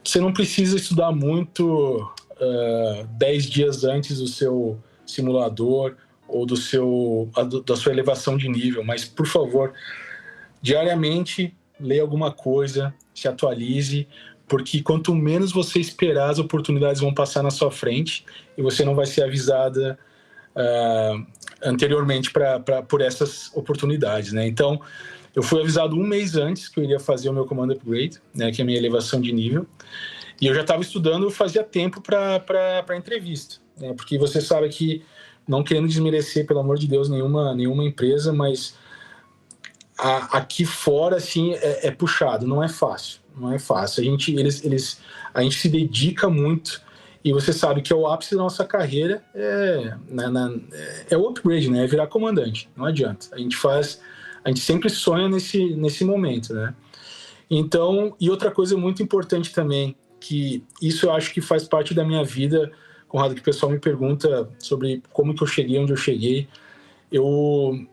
Você não precisa estudar muito 10 dias antes do seu simulador ou da sua elevação de nível, mas, por favor, diariamente, leia alguma coisa, se atualize, porque quanto menos você esperar, as oportunidades vão passar na sua frente e você não vai ser avisada anteriormente por essas oportunidades, né? Então, eu fui avisado um mês antes que eu iria fazer o meu Command Upgrade, né, que é a minha elevação de nível, e eu já estava estudando fazia tempo para a entrevista, né? Porque você sabe que, não querendo desmerecer, pelo amor de Deus, nenhuma empresa, mas aqui fora, assim, é puxado, não é fácil. A gente se dedica muito. E você sabe que o ápice da nossa carreira é o upgrade, né? É virar comandante, não adianta. A gente sempre sonha nesse momento, né? Então, e outra coisa muito importante também, que isso eu acho que faz parte da minha vida, Conrado, que o pessoal me pergunta sobre como que eu cheguei onde eu cheguei. Eu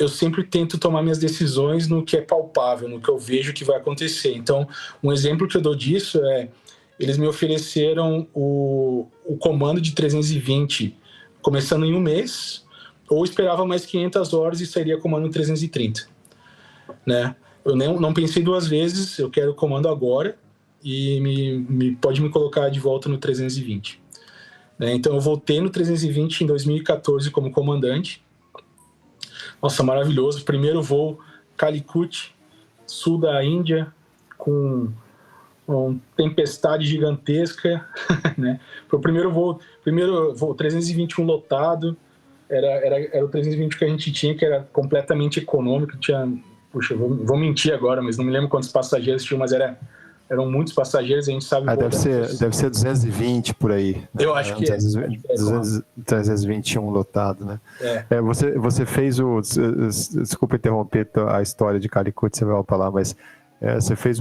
sempre tento tomar minhas decisões no que é palpável, no que eu vejo que vai acontecer. Então, um exemplo que eu dou disso é: eles me ofereceram o comando de 320 começando em um mês, ou esperava mais 500 horas e sairia comando 330, né? Eu não pensei duas vezes, eu quero o comando agora e pode me colocar de volta no 320. Né? Então eu voltei no 320 em 2014 como comandante. Nossa, maravilhoso. Primeiro voo, Calicut, sul da Índia, com uma tempestade gigantesca, né? Foi o primeiro voo 321 lotado, era o 320 que a gente tinha, que era completamente econômico, puxa, vou mentir agora, mas não me lembro quantos passageiros tinham, mas eram muitos passageiros, a gente sabe... deve ser 220 por aí. Eu acho que 321 lotado, né? Você fez desculpa interromper a história de Calicut, você vai falar, mas você fez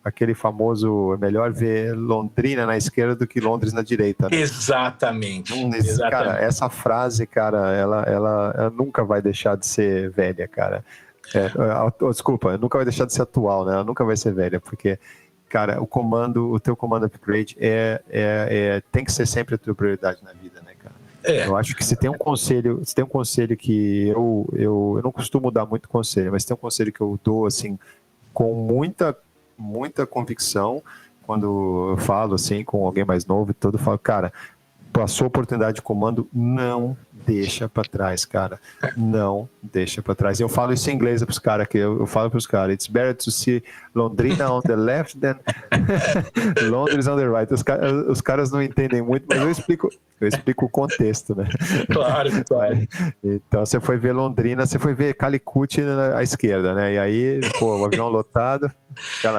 aquele famoso, é melhor ver Londrina na esquerda do que Londres na direita, né? Exatamente. Cara, essa frase, cara, ela nunca vai deixar de ser velha, cara. Desculpa, nunca vai deixar de ser atual, né? Ela nunca vai ser velha, porque, cara, o teu comando upgrade tem que ser sempre a tua prioridade na vida, né, cara? Eu acho que se tem um conselho que eu não costumo dar muito conselho, mas tem um conselho que eu dou, assim, com muita, muita convicção, quando eu falo, assim, com alguém mais novo e tudo, eu falo, cara, passou a oportunidade de comando, não deixa para trás, cara. Não deixa para trás. Eu falo isso em inglês para os caras, que eu falo para os caras, it's better to see Londrina on the left than Londres on the right. Os caras não entendem muito, mas eu explico o contexto, né? Claro. Então você foi ver Londrina, você foi ver Calicut à esquerda, né? E aí, o avião lotado.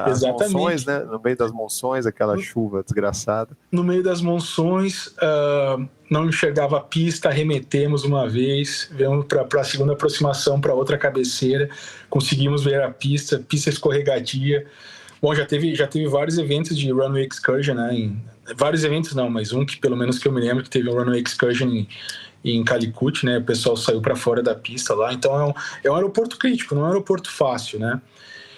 As monções, né? No meio das monções, aquela chuva desgraçada. No meio das monções, não enxergava a pista, arremetemos uma vez, viemos para a segunda aproximação, para outra cabeceira, conseguimos ver a pista escorregadia. Bom, já teve vários eventos de Runway Excursion, né? Vários eventos não, mas um que pelo menos que eu me lembro que teve um Runway Excursion em Calicut, né? O pessoal saiu para fora da pista lá, então é um aeroporto crítico, não é um aeroporto fácil, né?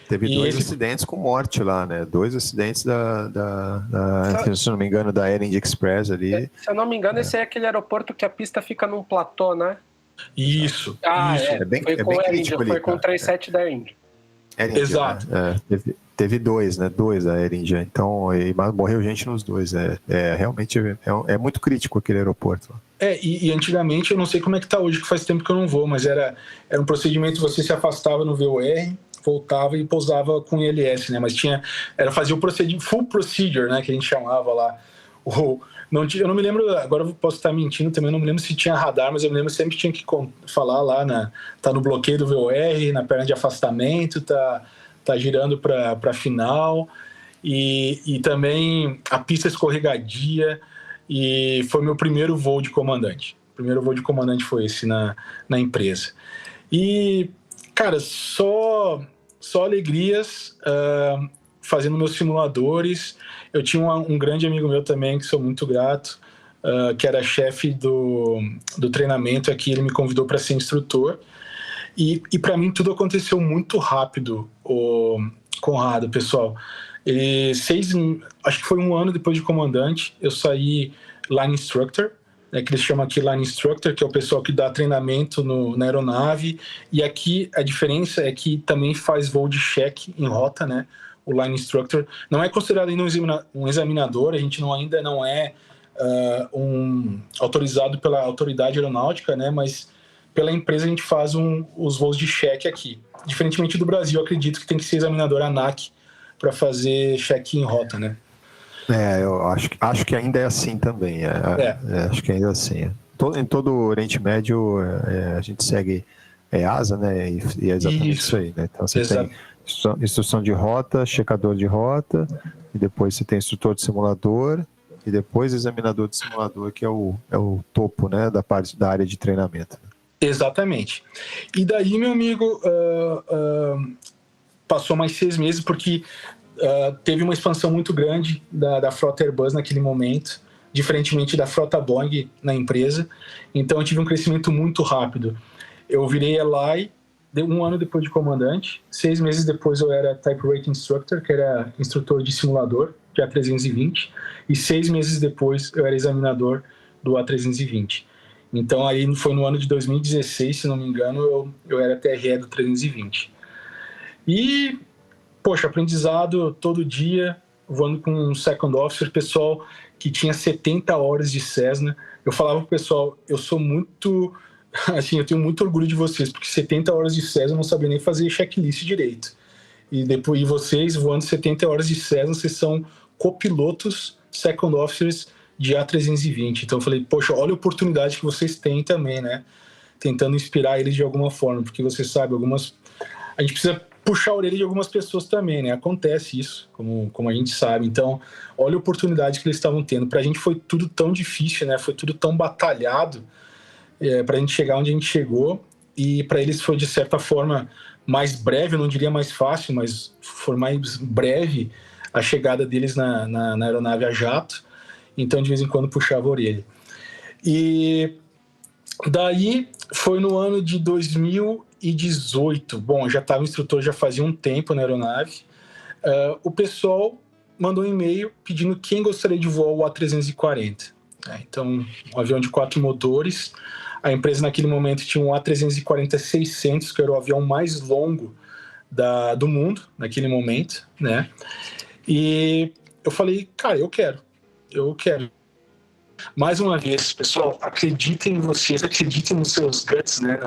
Teve dois acidentes com morte lá, né? 2 acidentes se não me engano, da Air India Express ali. Se eu não me engano, esse é aquele aeroporto que a pista fica num platô, né? Isso. É bem crítico ali. Foi com o 37 da Air India. Exato. Né? Teve 2, né? 2 da Air India. Então, morreu gente nos 2. Realmente é muito crítico aquele aeroporto. E antigamente, eu não sei como é que tá hoje, que faz tempo que eu não vou, mas era um procedimento, você se afastava no VOR, voltava e pousava com ILS, né? Mas fazia o full procedure, né? Que a gente chamava lá. Eu não me lembro, agora eu posso estar mentindo também, eu não me lembro se tinha radar, mas eu me lembro que sempre tinha que falar lá, tá no bloqueio do VOR, na perna de afastamento, tá girando para final, e também a pista escorregadia, e foi meu primeiro voo de comandante. O primeiro voo de comandante foi esse na empresa. E, cara, só alegrias fazendo meus simuladores. Eu tinha um grande amigo meu também, que sou muito grato, que era chefe do treinamento aqui, ele me convidou para ser instrutor. E para mim tudo aconteceu muito rápido, Conrado, pessoal. Acho que foi 1 ano depois de comandante, eu saí Line Instructor, né, que eles chamam aqui Line Instructor, que é o pessoal que dá treinamento na aeronave. E aqui a diferença é que também faz voo de check em rota, né? O Line Instructor não é considerado ainda um examinador, a gente ainda não é autorizado pela autoridade aeronáutica, né? Mas pela empresa a gente faz os voos de check aqui. Diferentemente do Brasil, eu acredito que tem que ser examinador ANAC para fazer check em rota, né? Eu acho que ainda é assim também. Acho que ainda é assim. Em todo o Oriente Médio a gente segue EASA, né? E é exatamente isso aí, né? Então você tem instrução de rota, checador de rota, e depois você tem instrutor de simulador, e depois examinador de simulador, que é o topo, né? Da área de treinamento. Exatamente. E daí, meu amigo, passou mais 6 meses, porque teve uma expansão muito grande da frota Airbus naquele momento, diferentemente da frota Boeing na empresa. Então eu tive um crescimento muito rápido. Eu virei LI 1 ano depois de comandante. 6 meses depois eu era Type Rating Instructor, que era instrutor de simulador de A320. E 6 meses depois eu era examinador do A320. Então aí foi no ano de 2016, se não me engano, eu era TRE do 320. E, poxa, aprendizado todo dia, voando com um second officer, pessoal que tinha 70 horas de Cessna. Eu falava pro pessoal, eu sou muito, assim, eu tenho muito orgulho de vocês, porque 70 horas de Cessna eu não sabia nem fazer checklist direito. E depois vocês, voando 70 horas de Cessna, vocês são copilotos, second officers de A320. Então eu falei, poxa, olha a oportunidade que vocês têm também, né? Tentando inspirar eles de alguma forma, porque você sabe, a gente precisa puxar a orelha de algumas pessoas também, né? Acontece isso, como a gente sabe. Então, olha a oportunidade que eles estavam tendo. Pra gente foi tudo tão difícil, né? Foi tudo tão batalhado pra gente chegar onde a gente chegou. E para eles foi, de certa forma, mais breve, eu não diria mais fácil, mas foi mais breve a chegada deles na aeronave a jato. Então, de vez em quando, puxava a orelha. E daí, foi no ano de 2018. Bom, eu já estava instrutor, já fazia um tempo na aeronave. O pessoal mandou um e-mail pedindo quem gostaria de voar o A340. Então, um avião de 4 motores. A empresa, naquele momento, tinha um A340-600, que era o avião mais longo do mundo, naquele momento, né? E eu falei, cara, eu quero. Mais uma vez, pessoal, acreditem em vocês, acreditem nos seus guts, né?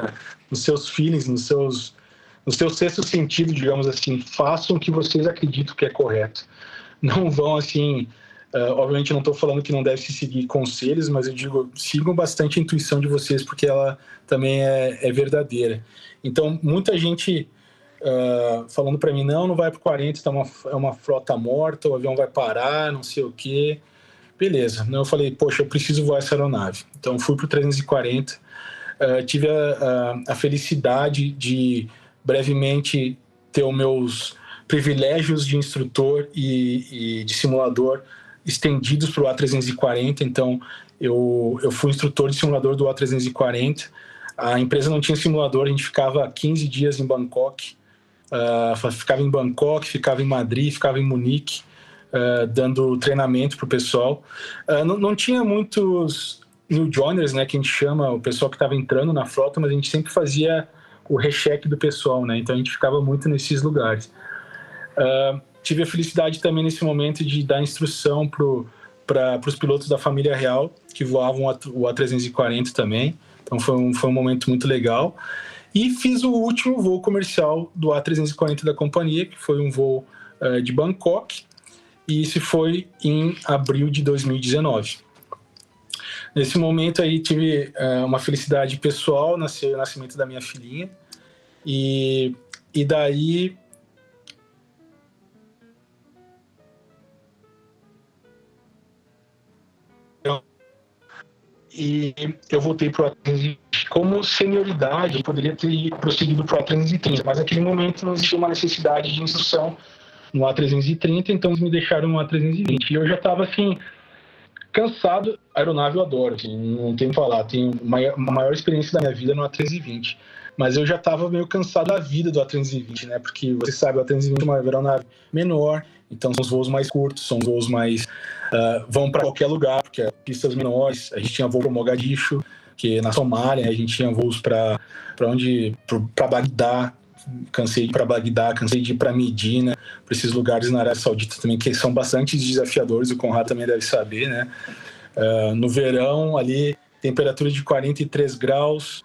Nos seus feelings, no seu sexto sentido, digamos assim. Façam o que vocês acreditam que é correto. Não vão, assim... obviamente, não estou falando que não deve se seguir conselhos, mas eu digo, sigam bastante a intuição de vocês, porque ela também é verdadeira. Então, muita gente falando para mim, não vai pro 40, é uma frota morta, o avião vai parar, não sei o quê. Beleza. Eu falei, poxa, eu preciso voar essa aeronave. Então fui pro 340, tive a felicidade de brevemente ter os meus privilégios de instrutor e de simulador estendidos para o A340. Então eu fui instrutor de simulador do A340. A empresa não tinha simulador, a gente ficava 15 dias em Bangkok, ficava em Bangkok, ficava em Madrid, ficava em Munique, dando treinamento para o pessoal. Não tinha muitos new joiners, né, que a gente chama, o pessoal que estava entrando na frota, mas a gente sempre fazia o recheque do pessoal, né, então a gente ficava muito nesses lugares. Tive a felicidade também nesse momento de dar instrução para os pilotos da família real, que voavam o A340 também, então foi um momento muito legal. E fiz o último voo comercial do A340 da companhia, que foi um voo de Bangkok, e isso foi em abril de 2019. Nesse momento aí tive uma felicidade pessoal, nasceu o nascimento da minha filhinha, e daí... E eu voltei para o A320 como senioridade, poderia ter prosseguido para o A330, mas naquele momento não existia uma necessidade de instrução no A330, então eles me deixaram no A320. E eu já estava assim, cansado. A aeronave eu adoro, assim, não tenho o que falar, tenho uma maior experiência da minha vida no A320. Mas eu já estava meio cansado da vida do A320, né? Porque você sabe, o A320 é uma aeronave menor, então são os voos mais curtos, são os voos mais... vão para qualquer lugar, porque é pistas menores. A gente tinha voo para Mogadishu, que na Somália, a gente tinha voos para Bagdá. Cansei de ir para Bagdá, cansei de ir para Medina, para esses lugares na Arábia Saudita também, que são bastante desafiadores, o Conrad também deve saber, né? No verão, ali, temperatura de 43 graus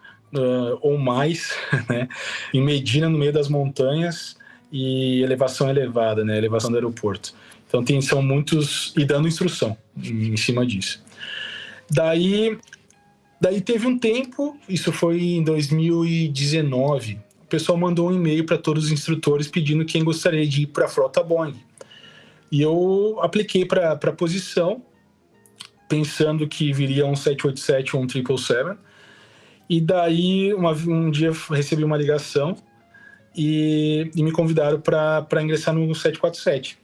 ou mais, né? Em Medina, no meio das montanhas, e elevação elevada, né? Elevação do aeroporto. Então, são muitos... E dando instrução em cima disso. Daí teve um tempo, isso foi em 2019, o pessoal mandou um e-mail para todos os instrutores pedindo quem gostaria de ir para a frota Boeing. E eu apliquei para a posição, pensando que viria um 787 ou um 777. E daí, um dia, recebi uma ligação e me convidaram para ingressar no 747.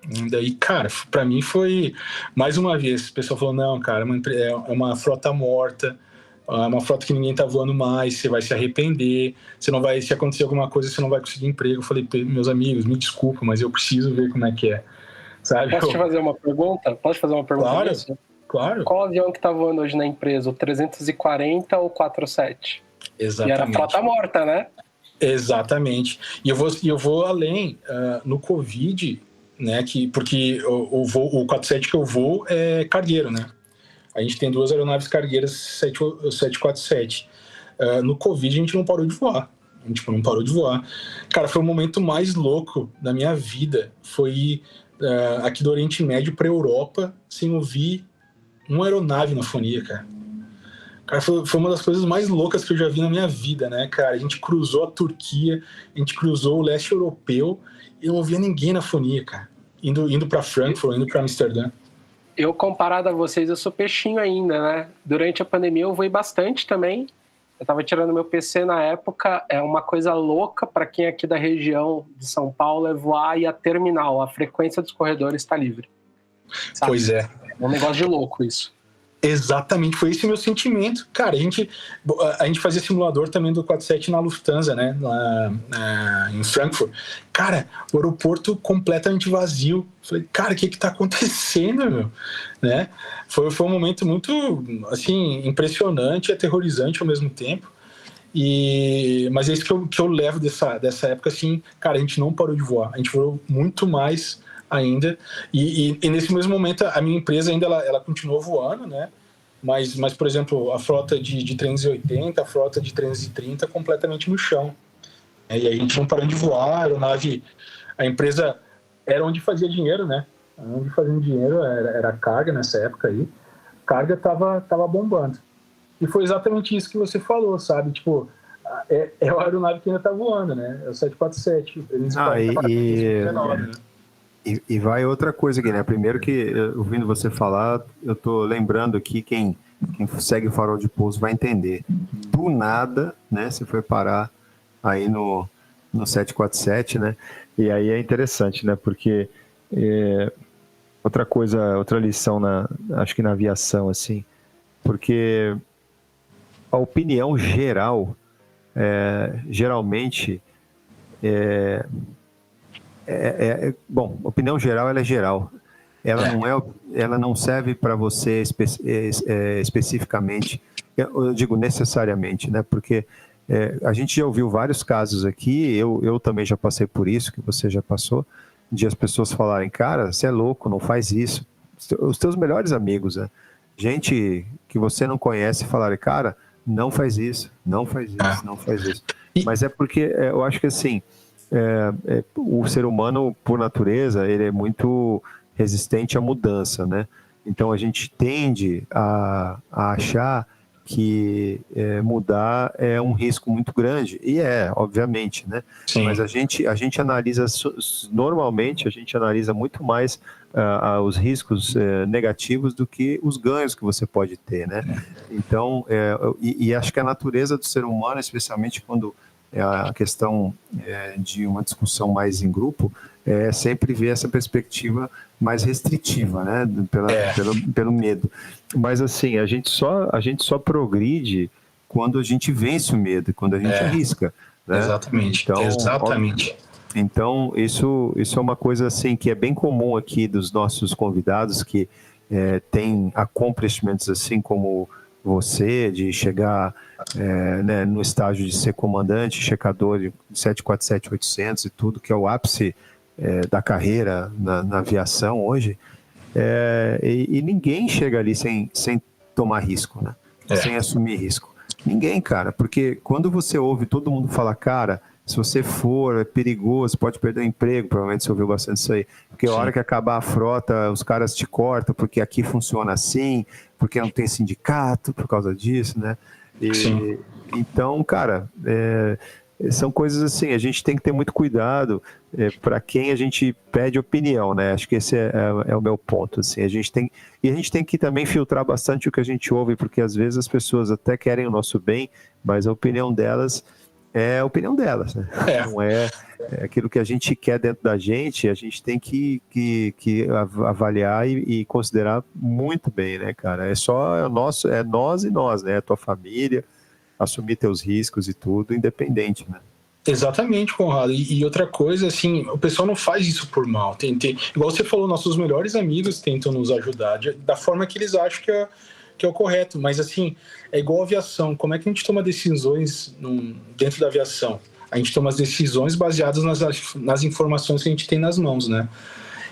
E daí, cara, para mim foi... Mais uma vez, o pessoal falou, não, cara, é uma frota morta, é uma frota que ninguém tá voando mais, você vai se arrepender, se acontecer alguma coisa, você não vai conseguir emprego. Eu falei, meus amigos, me desculpa, mas eu preciso ver como é que é. Sabe? Posso te fazer uma pergunta? Claro, disso? Claro. Qual avião que tá voando hoje na empresa? O 340 ou o 47? Exatamente. E era frota morta, né? Exatamente. E eu vou além. No Covid, né, porque o 47 que eu vou é cargueiro, né? A gente tem 2 aeronaves cargueiras 747. No Covid a gente não parou de voar. Cara, foi o momento mais louco da minha vida. Foi aqui do Oriente Médio para a Europa, sem ouvir uma aeronave na fonia, cara. Cara, foi uma das coisas mais loucas que eu já vi na minha vida, né, cara? A gente cruzou a Turquia, a gente cruzou o leste europeu e não ouvia ninguém na fonia, cara. Indo para Frankfurt, indo para Amsterdã. Eu, comparado a vocês, eu sou peixinho ainda, né? Durante a pandemia eu voei bastante também. Eu tava tirando meu PC na época. É uma coisa louca para quem é aqui da região de São Paulo é voar e a terminal, a frequência dos corredores está livre. Sabe? Pois é. É um negócio de louco isso. Exatamente, foi esse o meu sentimento. Cara, a gente fazia simulador também do 47 na Lufthansa, né? Em Frankfurt. Cara, o aeroporto completamente vazio. Falei, cara, o que tá acontecendo, meu? Né? Foi um momento muito, assim, impressionante e aterrorizante ao mesmo tempo. Mas é isso que eu levo dessa época, assim, cara, a gente não parou de voar. A gente voou muito mais ainda, e nesse mesmo momento a minha empresa ainda ela continuou voando, né? Mas por exemplo, a frota de 380, a frota de 330 completamente no chão. E a gente não parou de voar, a empresa era onde fazia dinheiro, né? Onde fazia dinheiro era a carga nessa época aí. A carga tava bombando. E foi exatamente isso que você falou, sabe? Tipo, é a aeronave que ainda está voando, né? É o 747. E vai outra coisa aqui, né? Primeiro que, ouvindo você falar, eu tô lembrando aqui, quem segue o Farol de Pouso vai entender. Do nada, né? Você foi parar aí no 747, né? E aí é interessante, né? Porque outra lição, acho que na aviação, assim, porque a opinião geral, geralmente, bom, a opinião geral, ela é geral. Ela não serve para você especificamente, eu digo necessariamente, né? Porque a gente já ouviu vários casos aqui, eu também já passei por isso, que você já passou, de as pessoas falarem, cara, você é louco, não faz isso. Os teus melhores amigos, né? Gente que você não conhece, falarem, cara, não faz isso, não faz isso, não faz isso. Mas é porque eu acho que assim, o ser humano, por natureza, ele é muito resistente à mudança, né? Então a gente tende a achar que mudar é um risco muito grande, e obviamente, né? Sim. Mas a gente analisa, normalmente a gente analisa muito mais os riscos negativos do que os ganhos que você pode ter, né? Então, e acho que a natureza do ser humano, especialmente quando a questão de uma discussão mais em grupo, sempre ver essa perspectiva mais restritiva, né? Pelo medo. Mas assim, a gente só progride quando a gente vence o medo, quando a gente arrisca, né? Exatamente. Então, exatamente. Então, isso é uma coisa assim que é bem comum aqui dos nossos convidados que têm accomplishments assim como você, de chegar né, no estágio de ser comandante, checador de 747-800 e tudo, que é o ápice da carreira na aviação hoje, e ninguém chega ali sem tomar risco, né? Sem assumir risco. Ninguém, cara, porque quando você ouve todo mundo falar, cara, se você for, é perigoso, pode perder o emprego, provavelmente você ouviu bastante isso aí, porque a hora que acabar a frota, os caras te cortam, porque aqui funciona assim, porque não tem sindicato, por causa disso, né? Então, cara, são coisas assim, a gente tem que ter muito cuidado para quem a gente pede opinião, né? Acho que esse é o meu ponto, assim, a gente tem que também filtrar bastante o que a gente ouve, porque às vezes as pessoas até querem o nosso bem, mas a opinião delas é a opinião delas, né? Não é aquilo que a gente quer dentro da gente, a gente tem que avaliar e considerar muito bem, né, cara? Nós e nós, né? A tua família, assumir teus riscos e tudo, independente, né? Exatamente, Conrado. E outra coisa, assim, o pessoal não faz isso por mal. Igual você falou, nossos melhores amigos tentam nos ajudar da forma que eles acham que é o correto, mas assim, é igual a aviação. Como é que a gente toma decisões dentro da aviação? A gente toma as decisões baseadas nas informações que a gente tem nas mãos, né?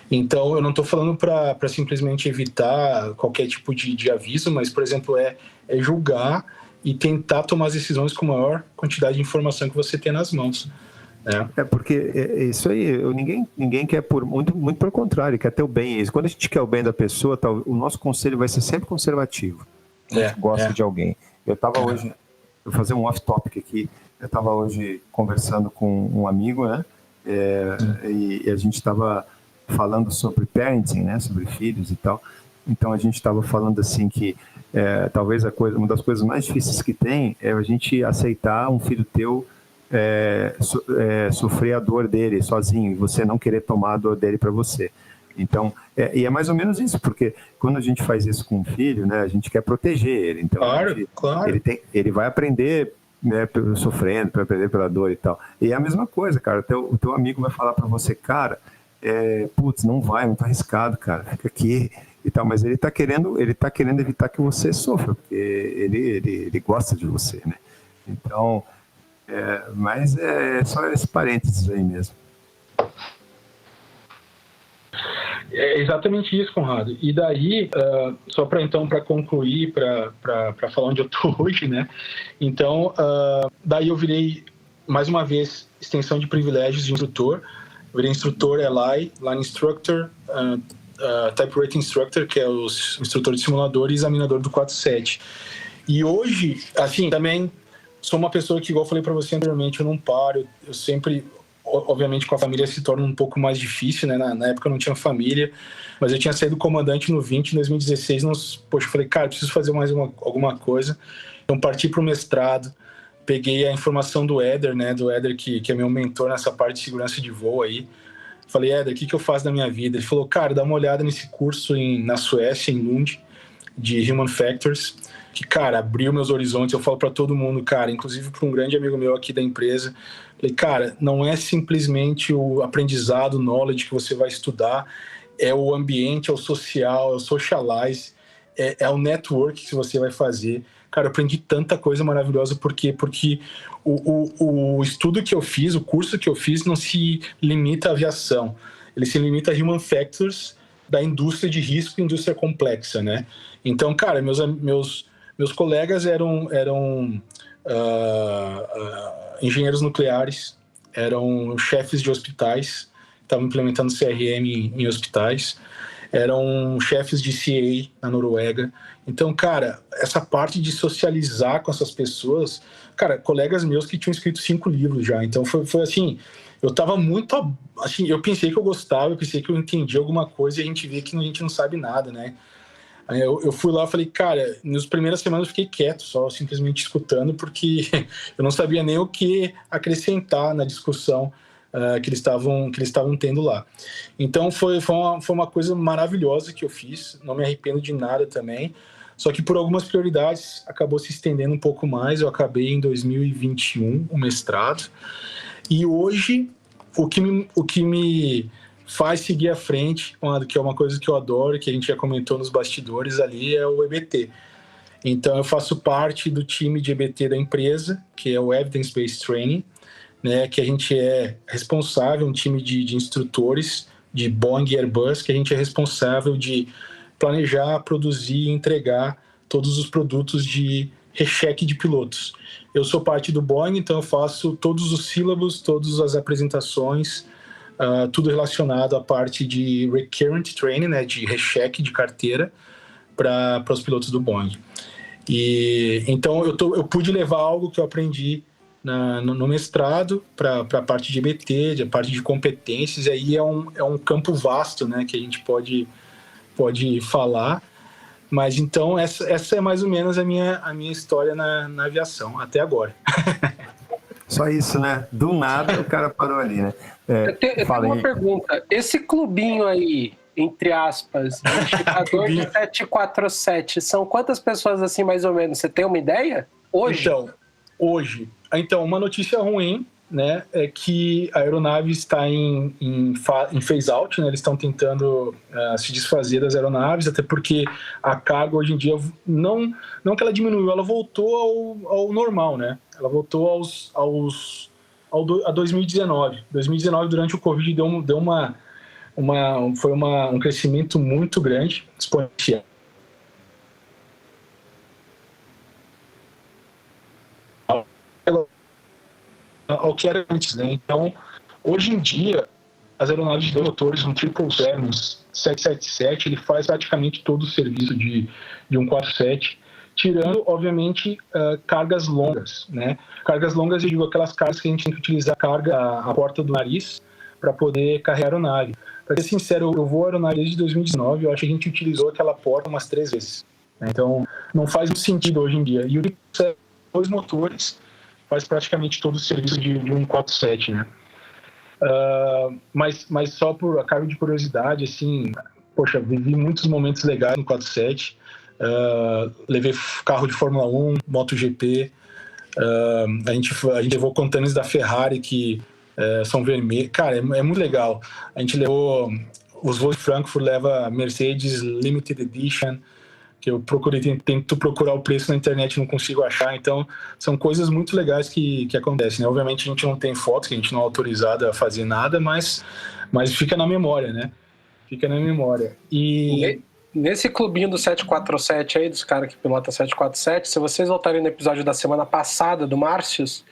Então, eu não estou falando para simplesmente evitar qualquer tipo de aviso, mas, por exemplo, é julgar e tentar tomar as decisões com a maior quantidade de informação que você tem nas mãos. Porque isso aí, ninguém quer muito pelo contrário, quer ter o bem. Quando a gente quer o bem da pessoa, o nosso conselho vai ser sempre conservativo. A gente gosta de alguém. Eu estava hoje, vou fazer um off-topic aqui, eu estava hoje conversando com um amigo, né? E a gente estava falando sobre parenting, né? Sobre filhos e tal. Então a gente estava falando assim que talvez uma das coisas mais difíceis que tem é a gente aceitar um filho teu sofrer a dor dele sozinho e você não querer tomar a dor dele para você. Então, e é mais ou menos isso, porque quando a gente faz isso com um filho, né, a gente quer proteger ele. Então, claro. Ele vai aprender, né, sofrendo, para aprender pela dor e tal. E é a mesma coisa, cara. O teu amigo vai falar para você, cara, putz, não vai, muito arriscado, cara, fica aqui e tal. Mas ele tá querendo evitar que você sofra, porque ele gosta de você, né? Então, mas é só esse parênteses aí mesmo. É exatamente isso, Conrado. E daí, só para concluir, para falar onde eu estou hoje, né? Então, daí eu virei, mais uma vez, extensão de privilégios de instrutor. Eu virei instrutor Line Instructor, Type Rating Instructor, que é o instrutor de simulador e examinador do 47. E hoje, assim, também sou uma pessoa que, igual eu falei para você anteriormente, eu não paro, eu sempre, obviamente com a família se torna um pouco mais difícil, né? Na época eu não tinha família, mas eu tinha saído comandante no 20, em 2016, poxa, eu falei, cara, preciso fazer mais alguma coisa. Então parti para o mestrado, peguei a informação do Éder, né? Do Éder, que é meu mentor nessa parte de segurança de voo aí. Falei, Éder, o que eu faço da minha vida? Ele falou, cara, dá uma olhada nesse curso na Suécia, em Lund, de Human Factors, que, cara, abriu meus horizontes. Eu falo para todo mundo, cara, inclusive para um grande amigo meu aqui da empresa. Falei, cara, não é simplesmente o aprendizado, o knowledge que você vai estudar, é o ambiente, é o social, é o socialize, é o network que você vai fazer. Cara, eu aprendi tanta coisa maravilhosa. Por quê? Porque o estudo que eu fiz, o curso que eu fiz, não se limita à aviação. Ele se limita a Human Factors da indústria de risco e indústria complexa, né? Então, cara, meus colegas eram engenheiros nucleares, eram chefes de hospitais, estavam implementando CRM em hospitais, eram chefes de CA na Noruega. Então, cara, essa parte de socializar com essas pessoas, cara, colegas meus que tinham escrito 5 livros já. Então, foi assim, eu tava muito, assim, eu pensei que eu gostava, eu pensei que eu entendia alguma coisa e a gente vê que a gente não sabe nada, né? Aí eu fui lá e falei, cara, nas primeiras semanas eu fiquei quieto, só simplesmente escutando, porque eu não sabia nem o que acrescentar na discussão que eles estavam tendo lá. Então foi uma coisa maravilhosa que eu fiz, não me arrependo de nada também, só que por algumas prioridades acabou se estendendo um pouco mais. Eu acabei em 2021 o mestrado, e hoje o que me faz seguir à frente, que é uma coisa que eu adoro, que a gente já comentou nos bastidores ali, é o EBT. Então eu faço parte do time de EBT da empresa, que é o Evidence Based Training, né, que a gente é responsável, um time de instrutores de Boeing e Airbus, que a gente é responsável de planejar, produzir e entregar todos os produtos de recheque de pilotos. Eu sou parte do Boeing, então eu faço todos os sílabos, todas as apresentações, tudo relacionado à parte de recurrent training, né, de recheque de carteira para os pilotos do Boeing. E então eu pude levar algo que eu aprendi no mestrado para a parte de EBT, a parte de competências, e aí é um campo vasto, né, que a gente pode falar. Mas então essa é mais ou menos a minha história na aviação até agora. Só isso, né? Do nada o cara parou ali, né? Eu tenho uma pergunta. Esse clubinho aí, entre aspas, de indicador de 747, são quantas pessoas assim, mais ou menos? Você tem uma ideia? Hoje? Então, uma notícia ruim, né, é que a aeronave está em phase out, né? Eles estão tentando se desfazer das aeronaves, até porque a carga hoje em dia, não que ela diminuiu, ela voltou ao normal, né? Ela voltou a 2019. 2019, durante o Covid, foi um crescimento muito grande, exponencial. Ao que era antes, né? Então, hoje em dia, as aeronaves de 2 motores, um 777, um 777, ele faz praticamente todo o serviço de 147, tirando, obviamente, cargas longas, né? Cargas longas, eu digo, aquelas cargas que a gente tem que utilizar a porta do nariz para poder carregar a aeronave. Para ser sincero, eu vou a aeronave desde 2019, eu acho que a gente utilizou aquela porta umas 3 vezes. Né? Então, não faz muito sentido hoje em dia. E o 2 motores faz praticamente todo o serviço de 147, né? Mas só por a cargo de curiosidade, assim, poxa, vivi muitos momentos legais no 47, levei carro de Fórmula 1, MotoGP, a gente levou contêineres da Ferrari que são vermelhos, cara, é muito legal. A gente levou os voos de Frankfurt, leva Mercedes Limited Edition, que eu tento procurar o preço na internet, não consigo achar. Então, são coisas muito legais que acontecem, né? Obviamente, a gente não tem fotos, que a gente não é autorizado a fazer nada, mas fica na memória, né? Fica na memória. E nesse clubinho do 747 aí, dos caras que pilotam 747, se vocês voltarem no episódio da semana passada, do Márcios,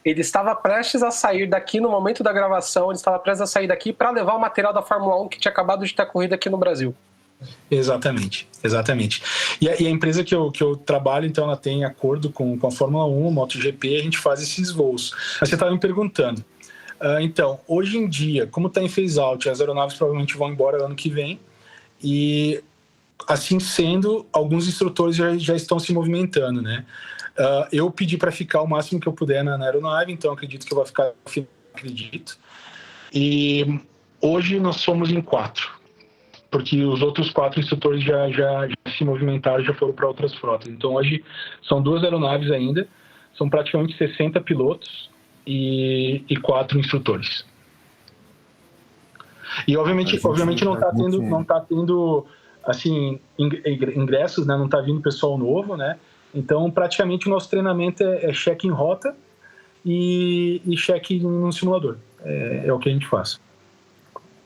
ele estava prestes a sair daqui, no momento da gravação, ele estava prestes a sair daqui para levar o material da Fórmula 1 que tinha acabado de ter corrida aqui no Brasil. Exatamente. E a empresa que eu trabalho, então, ela tem acordo com a Fórmula 1, MotoGP, a gente faz esses voos. Aí você estava me perguntando. Então, hoje em dia, como está em phase-out, as aeronaves provavelmente vão embora ano que vem, e assim sendo, alguns instrutores já estão se movimentando, né? Eu pedi para ficar o máximo que eu puder na aeronave, então acredito que eu vou ficar, acredito. E hoje nós somos em 4, porque os outros 4 instrutores já se movimentaram, já foram para outras frotas. Então hoje são 2 aeronaves ainda, são praticamente 60 pilotos e 4 instrutores. E obviamente não está tendo assim ingressos, né? Não está vindo pessoal novo, né? Então praticamente o nosso treinamento é check em rota e check no simulador. É o que a gente faz.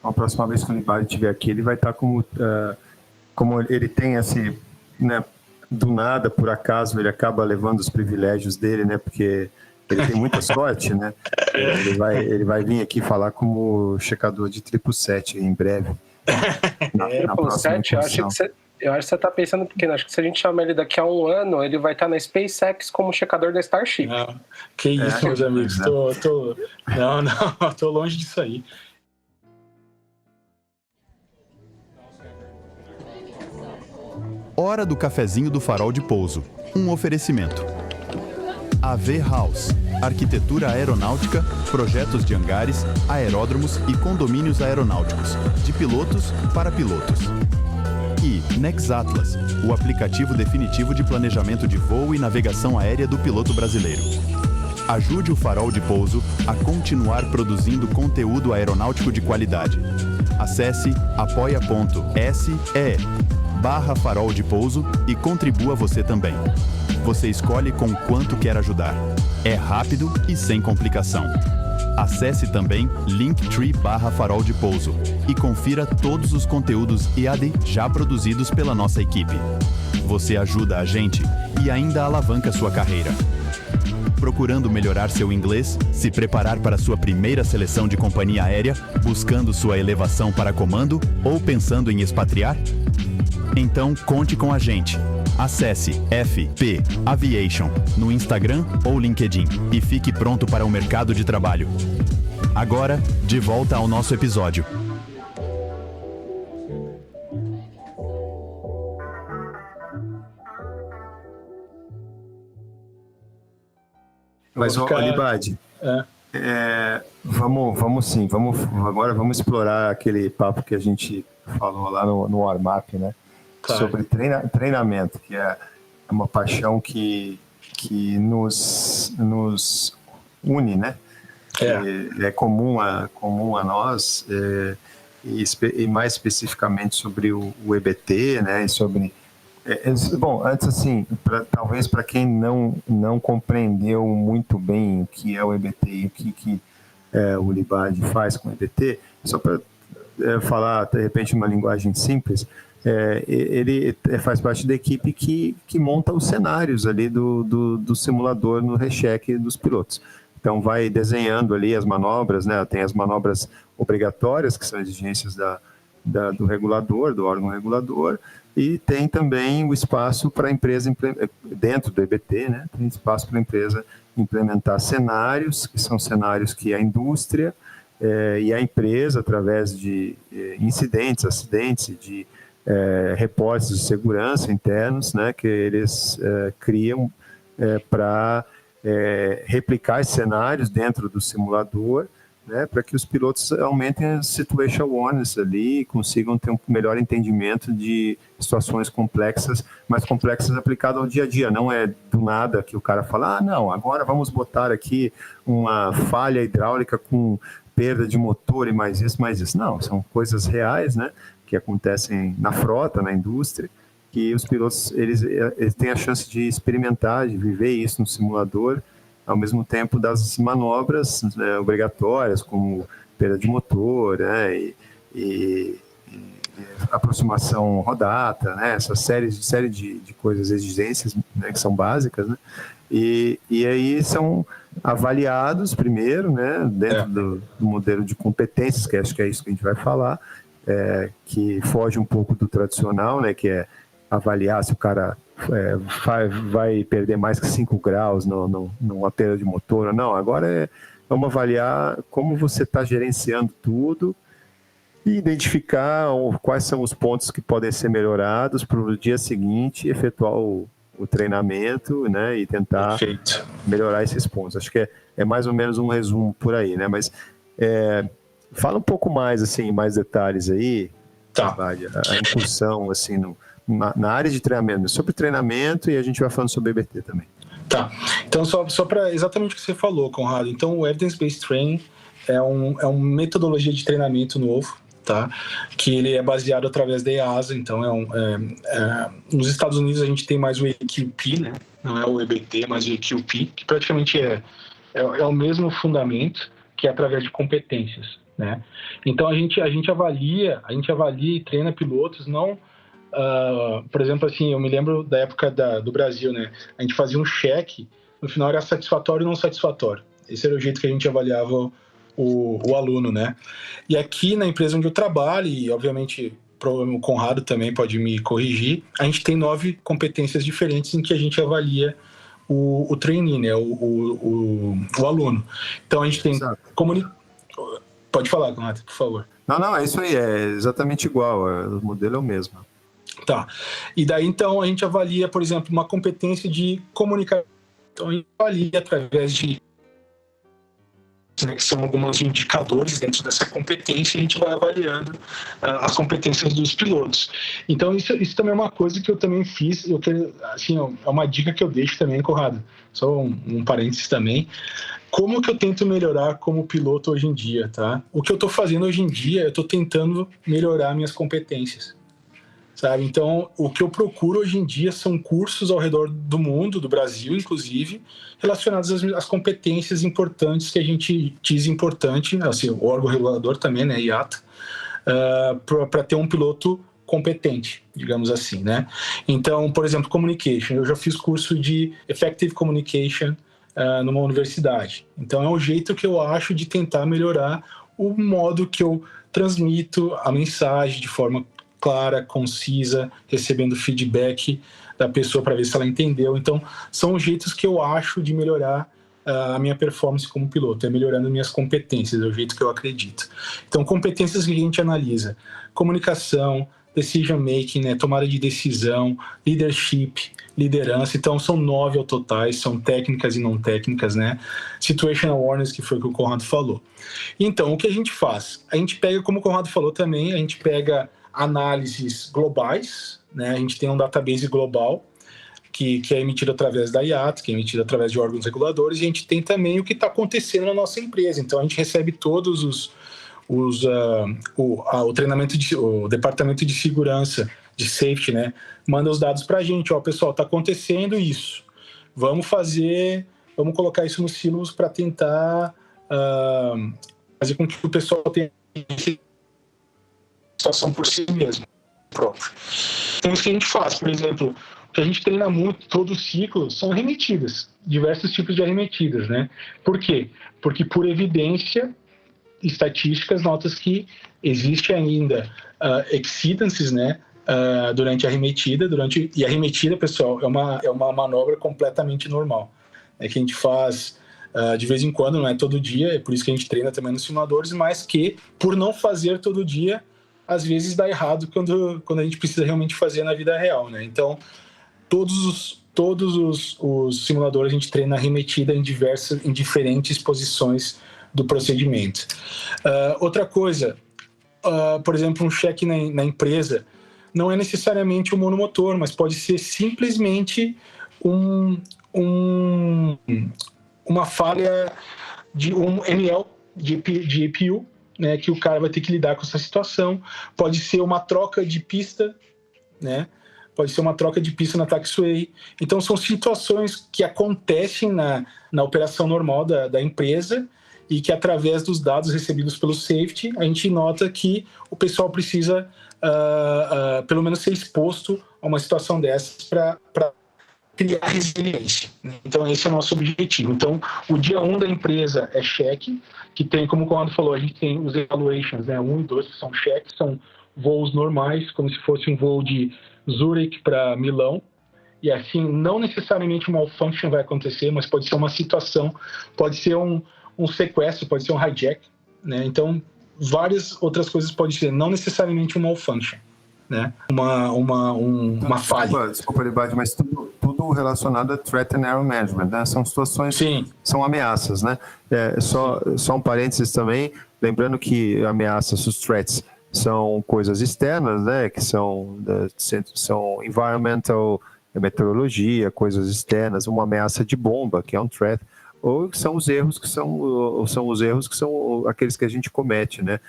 A próxima vez que o Libari estiver aqui, ele vai estar como ele tem esse, né, do nada, por acaso, ele acaba levando os privilégios dele, né, porque ele tem muita sorte, né, ele vai vir aqui falar como checador de 777 em breve, na próxima incursão. Eu acho que você está pensando pequeno. Acho que se a gente chamar ele daqui a um ano, ele vai estar na SpaceX como checador da Starship. Não, que isso, meus amigos. Tô longe disso aí. Hora do cafezinho do Farol de Pouso. Um oferecimento. AV House. Arquitetura aeronáutica, projetos de hangares, aeródromos e condomínios aeronáuticos. De pilotos para pilotos. E Nexatlas, o aplicativo definitivo de planejamento de voo e navegação aérea do piloto brasileiro. Ajude o Farol de Pouso a continuar produzindo conteúdo aeronáutico de qualidade. Acesse apoia.se/Farol de Pouso e contribua você também. Você escolhe com quanto quer ajudar. É rápido e sem complicação. Acesse também Linktree/Farol de Pouso e confira todos os conteúdos EAD já produzidos pela nossa equipe. Você ajuda a gente e ainda alavanca sua carreira. Procurando melhorar seu inglês, se preparar para sua primeira seleção de companhia aérea, buscando sua elevação para comando ou pensando em expatriar? Então conte com a gente. Acesse FP Aviation no Instagram ou LinkedIn e fique pronto para o mercado de trabalho. Agora, de volta ao nosso episódio. Mas, Libadi, vamos agora vamos explorar aquele papo que a gente falou lá no warm-up, né? Claro. Sobre treinamento, que é uma paixão que nos une, né? É comum a nós, e mais especificamente sobre o EBT, né? E sobre... bom, antes assim, talvez para quem não compreendeu muito bem o que é o EBT e o que o Libadi faz com o EBT, só para falar, de repente, uma linguagem simples, ele faz parte da equipe que monta os cenários ali do simulador no recheque dos pilotos. Então, vai desenhando ali as manobras, né? Tem as manobras obrigatórias, que são exigências do regulador, do órgão regulador, e tem também o espaço para a empresa, dentro do EBT, né? Tem espaço para a empresa implementar cenários, que são cenários que a indústria e a empresa, através de incidentes, acidentes, de reportes de segurança internos, né, que eles criam para replicar esses cenários dentro do simulador, né, para que os pilotos aumentem a situation awareness ali e consigam ter um melhor entendimento de situações complexas, mais complexas aplicadas ao dia a dia. Não é do nada que o cara fala, não, agora vamos botar aqui uma falha hidráulica com perda de motor e mais isso. Não, são coisas reais, né, que acontecem na frota, na indústria, que os pilotos eles têm a chance de experimentar, de viver isso no simulador, ao mesmo tempo das manobras obrigatórias, como perda de motor, né, e aproximação rodata, né, essa série de coisas, exigências, né, que são básicas, né, e aí são avaliados primeiro, né, dentro do modelo de competências, que acho que é isso que a gente vai falar, que foge um pouco do tradicional, né, que é avaliar se o cara vai perder mais que 5 graus numa perda de motor ou não. Agora vamos avaliar como você está gerenciando tudo e identificar quais são os pontos que podem ser melhorados para o dia seguinte efetuar o treinamento, né, e tentar melhorar esses pontos. Acho que é mais ou menos um resumo por aí, né? Mas fala um pouco mais, assim, mais detalhes aí, a incursão, assim, na área de treinamento, sobre treinamento, e a gente vai falando sobre EBT também. Tá, então só para exatamente o que você falou, Conrado. Então o Evidence Based Training é uma metodologia de treinamento novo, tá? Que ele é baseado através da EASA. Então nos Estados Unidos a gente tem mais o EQP, né? Não é o EBT, mas o EQP, que praticamente é o mesmo fundamento, que é através de competências, né? Então a gente avalia e treina pilotos, não por exemplo, assim, eu me lembro da época do Brasil, né? A gente fazia um cheque, no final era satisfatório ou não satisfatório. Esse era o jeito que a gente avaliava o aluno, né? E aqui na empresa onde eu trabalho, e obviamente o Conrado também pode me corrigir, a gente tem 9 competências diferentes em que a gente avalia o trainee, né? O aluno. Então a gente tem Pode falar, Conrado, por favor. Não, é isso aí, é exatamente igual, o modelo é o mesmo. Tá. E daí, então, a gente avalia, por exemplo, uma competência de comunicação. Então, a gente avalia através de... que são alguns indicadores dentro dessa competência, e a gente vai avaliando as competências dos pilotos. Então, isso também é uma coisa que eu também fiz, assim, é uma dica que eu deixo também, Conrado, só um parênteses também. Como que eu tento melhorar como piloto hoje em dia, tá? O que eu estou fazendo hoje em dia, eu estou tentando melhorar minhas competências, sabe? Então, o que eu procuro hoje em dia são cursos ao redor do mundo, do Brasil, inclusive, relacionados às competências importantes que a gente diz importante, assim, o órgão regulador também, né, IATA, para ter um piloto competente, digamos assim, né? Então, por exemplo, communication. Eu já fiz curso de Effective Communication numa universidade. Então, é um jeito que eu acho de tentar melhorar o modo que eu transmito a mensagem de forma clara, concisa, recebendo feedback da pessoa para ver se ela entendeu. Então, são jeitos que eu acho de melhorar a minha performance como piloto, melhorando minhas competências, é o jeito que eu acredito. Então, competências que a gente analisa: comunicação, decision making, né, tomada de decisão, leadership, liderança. Então, são 9 ao total, são técnicas e não técnicas, né? Situational awareness, que foi o que o Conrado falou. Então, o que a gente faz? A gente pega, como o Conrado falou também, a gente pega análises globais, né? A gente tem um database global que é emitido através da IATA, que é emitido através de órgãos reguladores, e a gente tem também o que está acontecendo na nossa empresa. Então, a gente recebe todos o treinamento, o departamento de segurança, de safety, né? Manda os dados para a gente, pessoal, está acontecendo isso. Vamos colocar isso nos silos para tentar fazer com que o pessoal tenha situação por si mesmo, próprio. Então, isso que a gente faz, por exemplo, o que a gente treina muito, todo o ciclo, são arremetidas, diversos tipos de arremetidas, né? Por quê? Porque, por evidência, estatísticas, notas que existe ainda exceedances, né? Durante a arremetida, e a arremetida, pessoal, é uma manobra completamente normal, que a gente faz de vez em quando, não é todo dia, é por isso que a gente treina também nos simuladores, mas que, por não fazer todo dia, às vezes dá errado quando a gente precisa realmente fazer na vida real, né? Então, todos os simuladores a gente treina arremetida em diferentes posições do procedimento. Outra coisa, por exemplo, um cheque na empresa, não é necessariamente um monomotor, mas pode ser simplesmente uma falha de um ML de EPU, né, que o cara vai ter que lidar com essa situação. Pode ser uma troca de pista, né? Pode ser uma troca de pista na taxiway. Então, são situações que acontecem na operação normal da empresa e que, através dos dados recebidos pelo safety, a gente nota que o pessoal precisa, pelo menos, ser exposto a uma situação dessas para criar resiliência. Então, esse é o nosso objetivo. Então, o dia 1 da empresa é cheque, que tem, como o Conrado falou, a gente tem os evaluations, né? 1 e 2, que são cheques, são voos normais, como se fosse um voo de Zurich para Milão. E assim, não necessariamente uma malfunction vai acontecer, mas pode ser uma situação, pode ser um sequestro, pode ser um hijack, né? Então, várias outras coisas podem ser, não necessariamente uma malfunction, né? Uma falha. Desculpa, Libade, mas tudo relacionado a threat and error management, né? São situações, Sim. São ameaças, né? Só um parênteses também, lembrando que ameaças, os threats, são coisas externas, né? Que são environmental, meteorologia, coisas externas, uma ameaça de bomba, que é um threat, ou são os erros que são aqueles que a gente comete, né?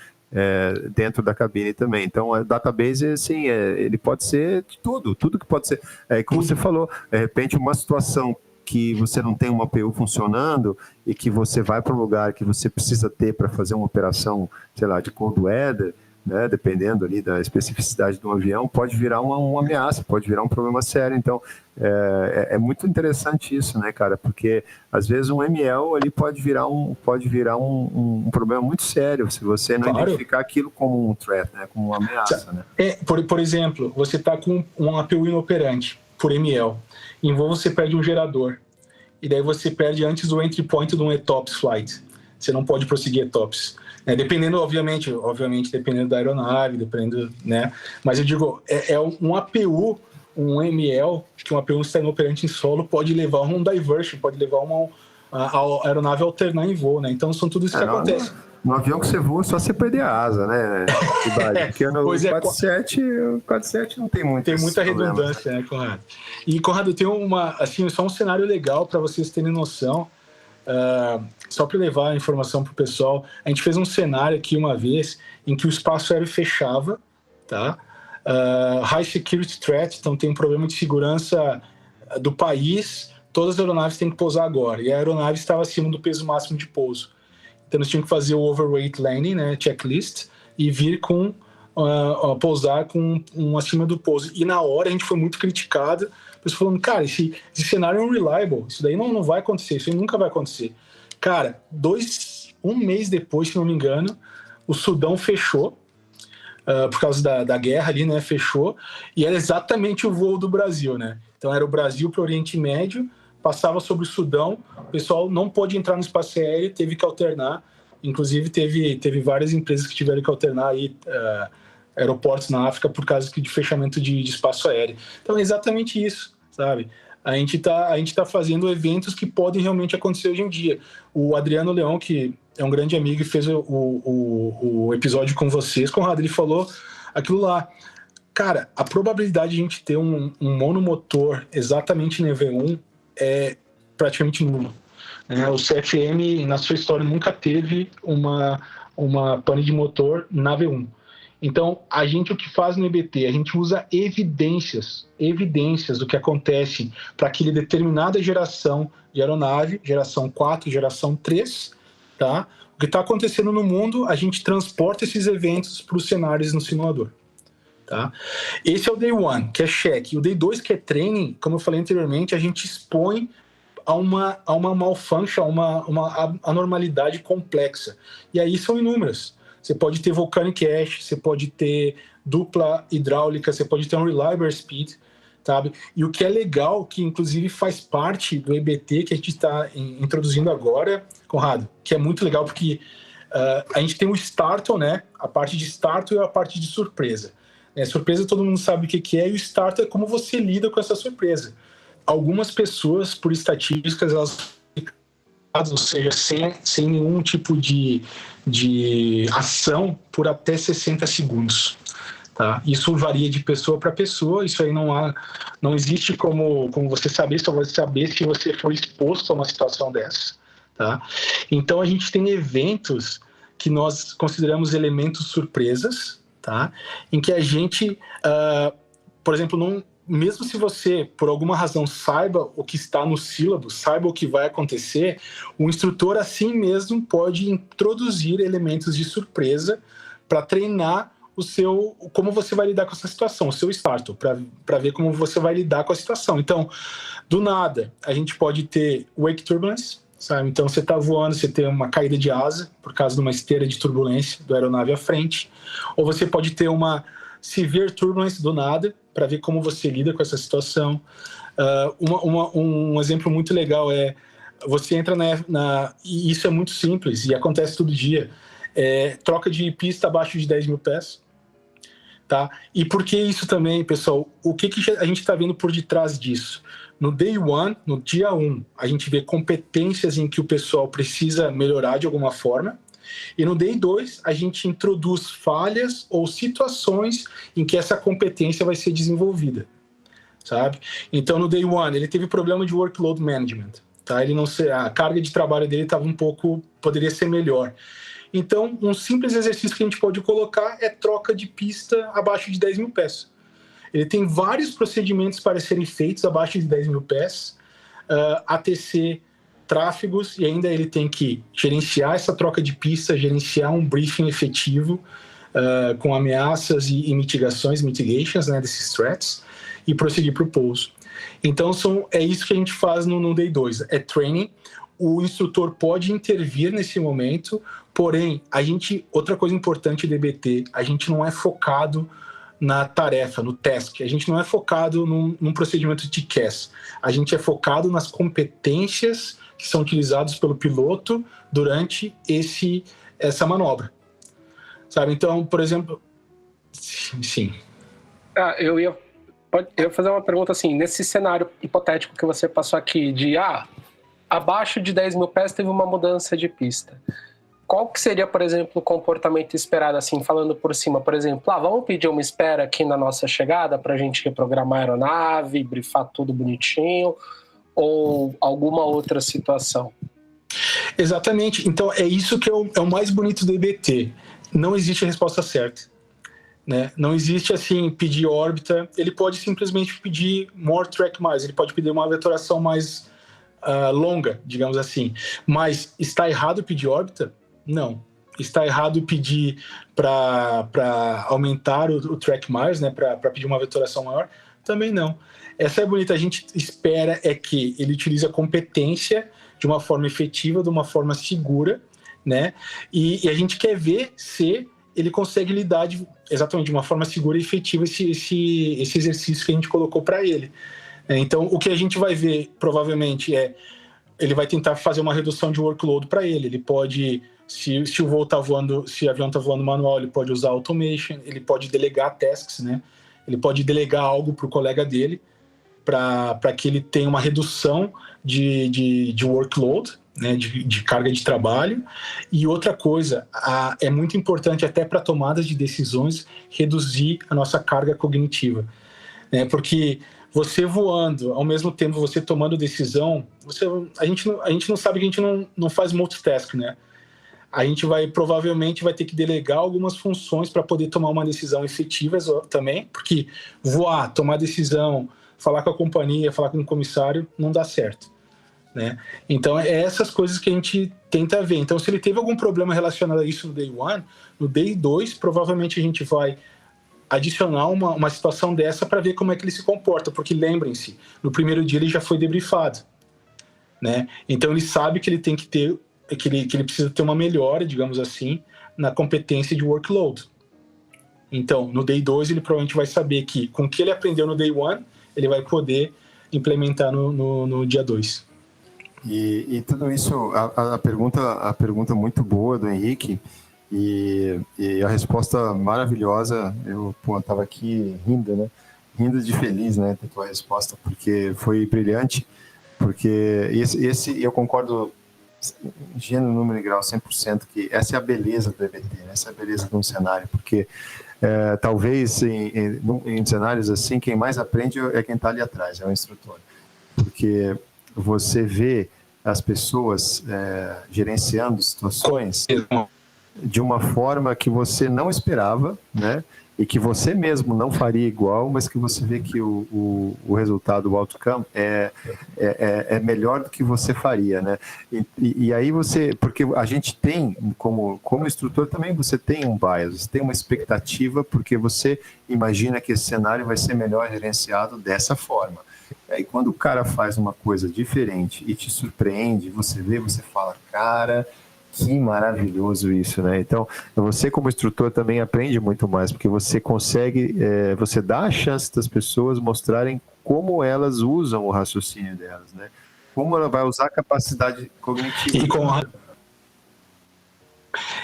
Dentro da cabine também. Então, a database, assim, ele pode ser de tudo que pode ser. Como você falou, de repente, uma situação que você não tem uma APU funcionando e que você vai para um lugar que você precisa ter para fazer uma operação, sei lá, de cold weather, né, dependendo ali da especificidade do avião, pode virar uma ameaça, pode virar um problema sério. Então, é muito interessante isso, né, cara? Porque, às vezes, um ML ali pode virar um problema muito sério se você não identificar aquilo como um threat, né, como uma ameaça, né? Por exemplo, você está com um APU inoperante por ML, em voo você perde um gerador, e daí você perde antes do entry point de um ETOPS flight. Você não pode prosseguir ETOPS. Dependendo, obviamente, dependendo da aeronave, dependendo, né? Mas eu digo, um APU, um ML, que um APU está inoperante em solo, pode levar um diversion, pode levar a aeronave a alternar em voo, né? Então, são tudo isso que acontece. No avião que você voa, só você perder a asa, né? Porque no 47 não tem muito. Tem muita redundância, né, Conrado? E, Conrado, tem só um cenário legal para vocês terem noção. Só para levar a informação para o pessoal, a gente fez um cenário aqui uma vez em que o espaço aéreo fechava, tá? High security threat, então tem um problema de segurança do país, todas as aeronaves têm que pousar agora, e a aeronave estava acima do peso máximo de pouso. Então nós tínhamos que fazer o overweight landing, né, checklist, e vir com pousar com acima do pouso. E na hora a gente foi muito criticado, pessoas falando, cara, esse cenário é unreliable, isso daí não vai acontecer, isso aí nunca vai acontecer. Cara, um mês depois, se não me engano, o Sudão fechou, por causa da guerra ali, né, fechou, e era exatamente o voo do Brasil, né? Então era o Brasil para o Oriente Médio, passava sobre o Sudão, o pessoal não pôde entrar no espaço aéreo, teve que alternar, inclusive teve várias empresas que tiveram que alternar aí, aeroportos na África por causa de fechamento de espaço aéreo. Então é exatamente isso, sabe? A gente tá fazendo eventos que podem realmente acontecer hoje em dia. O Adriano Leão, que é um grande amigo e fez o episódio com vocês, Conrado, ele falou aquilo lá. Cara, a probabilidade de a gente ter um monomotor exatamente no EV1 é praticamente nula. O CFM, na sua história, nunca teve uma pane de motor na V1. Então, o que faz no EBT? A gente usa evidências do que acontece para aquela determinada geração de aeronave, geração 4, geração 3, tá? O que está acontecendo no mundo, a gente transporta esses eventos para os cenários no simulador, tá? Esse é o Day 1, que é check. O Day 2, que é training, como eu falei anteriormente, a gente expõe a uma malfunction, a uma anormalidade complexa. E aí são inúmeras. Você pode ter volcanic ash, você pode ter dupla hidráulica, você pode ter um reliable speed, sabe? E o que é legal, que inclusive faz parte do EBT que a gente está introduzindo agora, Conrado, que é muito legal porque a gente tem o startle, né? A parte de startle e a parte de surpresa. Surpresa todo mundo sabe o que é, e o startle é como você lida com essa surpresa. Algumas pessoas, por estatísticas, elas... ou seja, sem nenhum tipo de ação por até 60 segundos. Tá? Isso varia de pessoa para pessoa, isso aí não existe como você saber, só vai saber se você for exposto a uma situação dessa. Tá? Então, a gente tem eventos que nós consideramos elementos surpresas, tá? Em que a gente, por exemplo, mesmo se você, por alguma razão, saiba o que está no sílabo, saiba o que vai acontecer, o instrutor, assim mesmo, pode introduzir elementos de surpresa para treinar como você vai lidar com essa situação, o seu startup, para ver como você vai lidar com a situação. Então, do nada, a gente pode ter wake turbulence, sabe? Então, você está voando, você tem uma caída de asa por causa de uma esteira de turbulência da aeronave à frente, ou você pode ter uma severe turbulence do nada, para ver como você lida com essa situação. Um exemplo muito legal é, você entra e isso é muito simples e acontece todo dia, troca de pista abaixo de 10 mil pés, tá? E por que isso também, pessoal? O que a gente está vendo por detrás disso? No day one, no dia 1, a gente vê competências em que o pessoal precisa melhorar de alguma forma, e no day 2, a gente introduz falhas ou situações em que essa competência vai ser desenvolvida, sabe? Então, no day 1, ele teve problema de workload management, tá? A carga de trabalho dele poderia ser melhor. Então, um simples exercício que a gente pode colocar é troca de pista abaixo de 10 mil pés. Ele tem vários procedimentos para serem feitos abaixo de 10 mil pés, ATC, tráfegos, e ainda ele tem que gerenciar essa troca de pista, gerenciar um briefing efetivo com ameaças e mitigations, né, desses threats, e prosseguir para o pouso. Então, é isso que a gente faz no Day 2, é training. O instrutor pode intervir nesse momento, porém, outra coisa importante do EBT, a gente não é focado na tarefa, no task, a gente não é focado num procedimento de CAS, a gente é focado nas competências que são utilizadas pelo piloto durante essa manobra, sabe? Então, por exemplo, sim. Eu ia fazer uma pergunta assim, nesse cenário hipotético que você passou aqui, de abaixo de 10 mil pés teve uma mudança de pista. Qual que seria, por exemplo, o comportamento esperado, assim, falando por cima? Por exemplo, vamos pedir uma espera aqui na nossa chegada para a gente reprogramar a aeronave, brifar tudo bonitinho, ou alguma outra situação? Exatamente. Então, é isso que é o mais bonito do EBT. Não existe a resposta certa, né? Não existe, assim, pedir órbita. Ele pode simplesmente pedir more track miles. Ele pode pedir uma vetoração mais longa, digamos assim. Mas está errado pedir órbita? Não. Está errado pedir para aumentar o track miles, né? Para pedir uma vetoração maior? Também não. Essa é bonita. A gente espera que ele utilize a competência de uma forma efetiva, de uma forma segura, né? E a gente quer ver se ele consegue lidar exatamente de uma forma segura e efetiva esse exercício que a gente colocou para ele. Então, o que a gente vai ver, provavelmente, ele vai tentar fazer uma redução de workload para ele. Ele pode, se o voo tá voando, se o avião está voando manual, ele pode usar automation, ele pode delegar tasks, né? Ele pode delegar algo para o colega dele, para que ele tenha uma redução de workload, né, de carga de trabalho. E outra coisa, é muito importante até para tomadas de decisões, reduzir a nossa carga cognitiva, né? Porque você voando, ao mesmo tempo você tomando decisão, a gente não sabe que a gente não faz multitask, né? A gente provavelmente vai ter que delegar algumas funções para poder tomar uma decisão efetiva também, porque voar, tomar decisão, falar com a companhia, falar com o comissário, não dá certo, né? Então, é essas coisas que a gente tenta ver. Então, se ele teve algum problema relacionado a isso no Day 1, no Day 2, provavelmente a gente vai adicionar uma situação dessa para ver como é que ele se comporta, porque lembrem-se, no primeiro dia ele já foi debriefado, né? Então, ele sabe que ele tem que ter, que ele precisa ter uma melhora, digamos assim, na competência de workload. Então, no Day 2, ele provavelmente vai saber que, com o que ele aprendeu no Day 1, ele vai poder implementar no dia 2. E tudo isso, a pergunta muito boa do Henrique, e a resposta maravilhosa. Eu estava aqui rindo de feliz, né, da tua resposta, porque foi brilhante, porque eu concordo gênero, número e grau 100% que essa é a beleza do EBT, né? Essa é a beleza de um cenário, porque talvez em cenários assim, quem mais aprende é quem está ali atrás, é o instrutor, porque você vê as pessoas gerenciando situações de uma forma que você não esperava, né? e que você mesmo não faria igual, mas que você vê que o resultado, o outcome, é melhor do que você faria, né? E aí porque a gente tem, como instrutor também, você tem um bias, você tem uma expectativa, porque você imagina que esse cenário vai ser melhor gerenciado dessa forma. Aí quando o cara faz uma coisa diferente e te surpreende, você vê, você fala, cara... Que maravilhoso isso, né? Então, você como instrutor também aprende muito mais, porque você consegue, você dá a chance das pessoas mostrarem como elas usam o raciocínio delas, né? Como ela vai usar a capacidade cognitiva.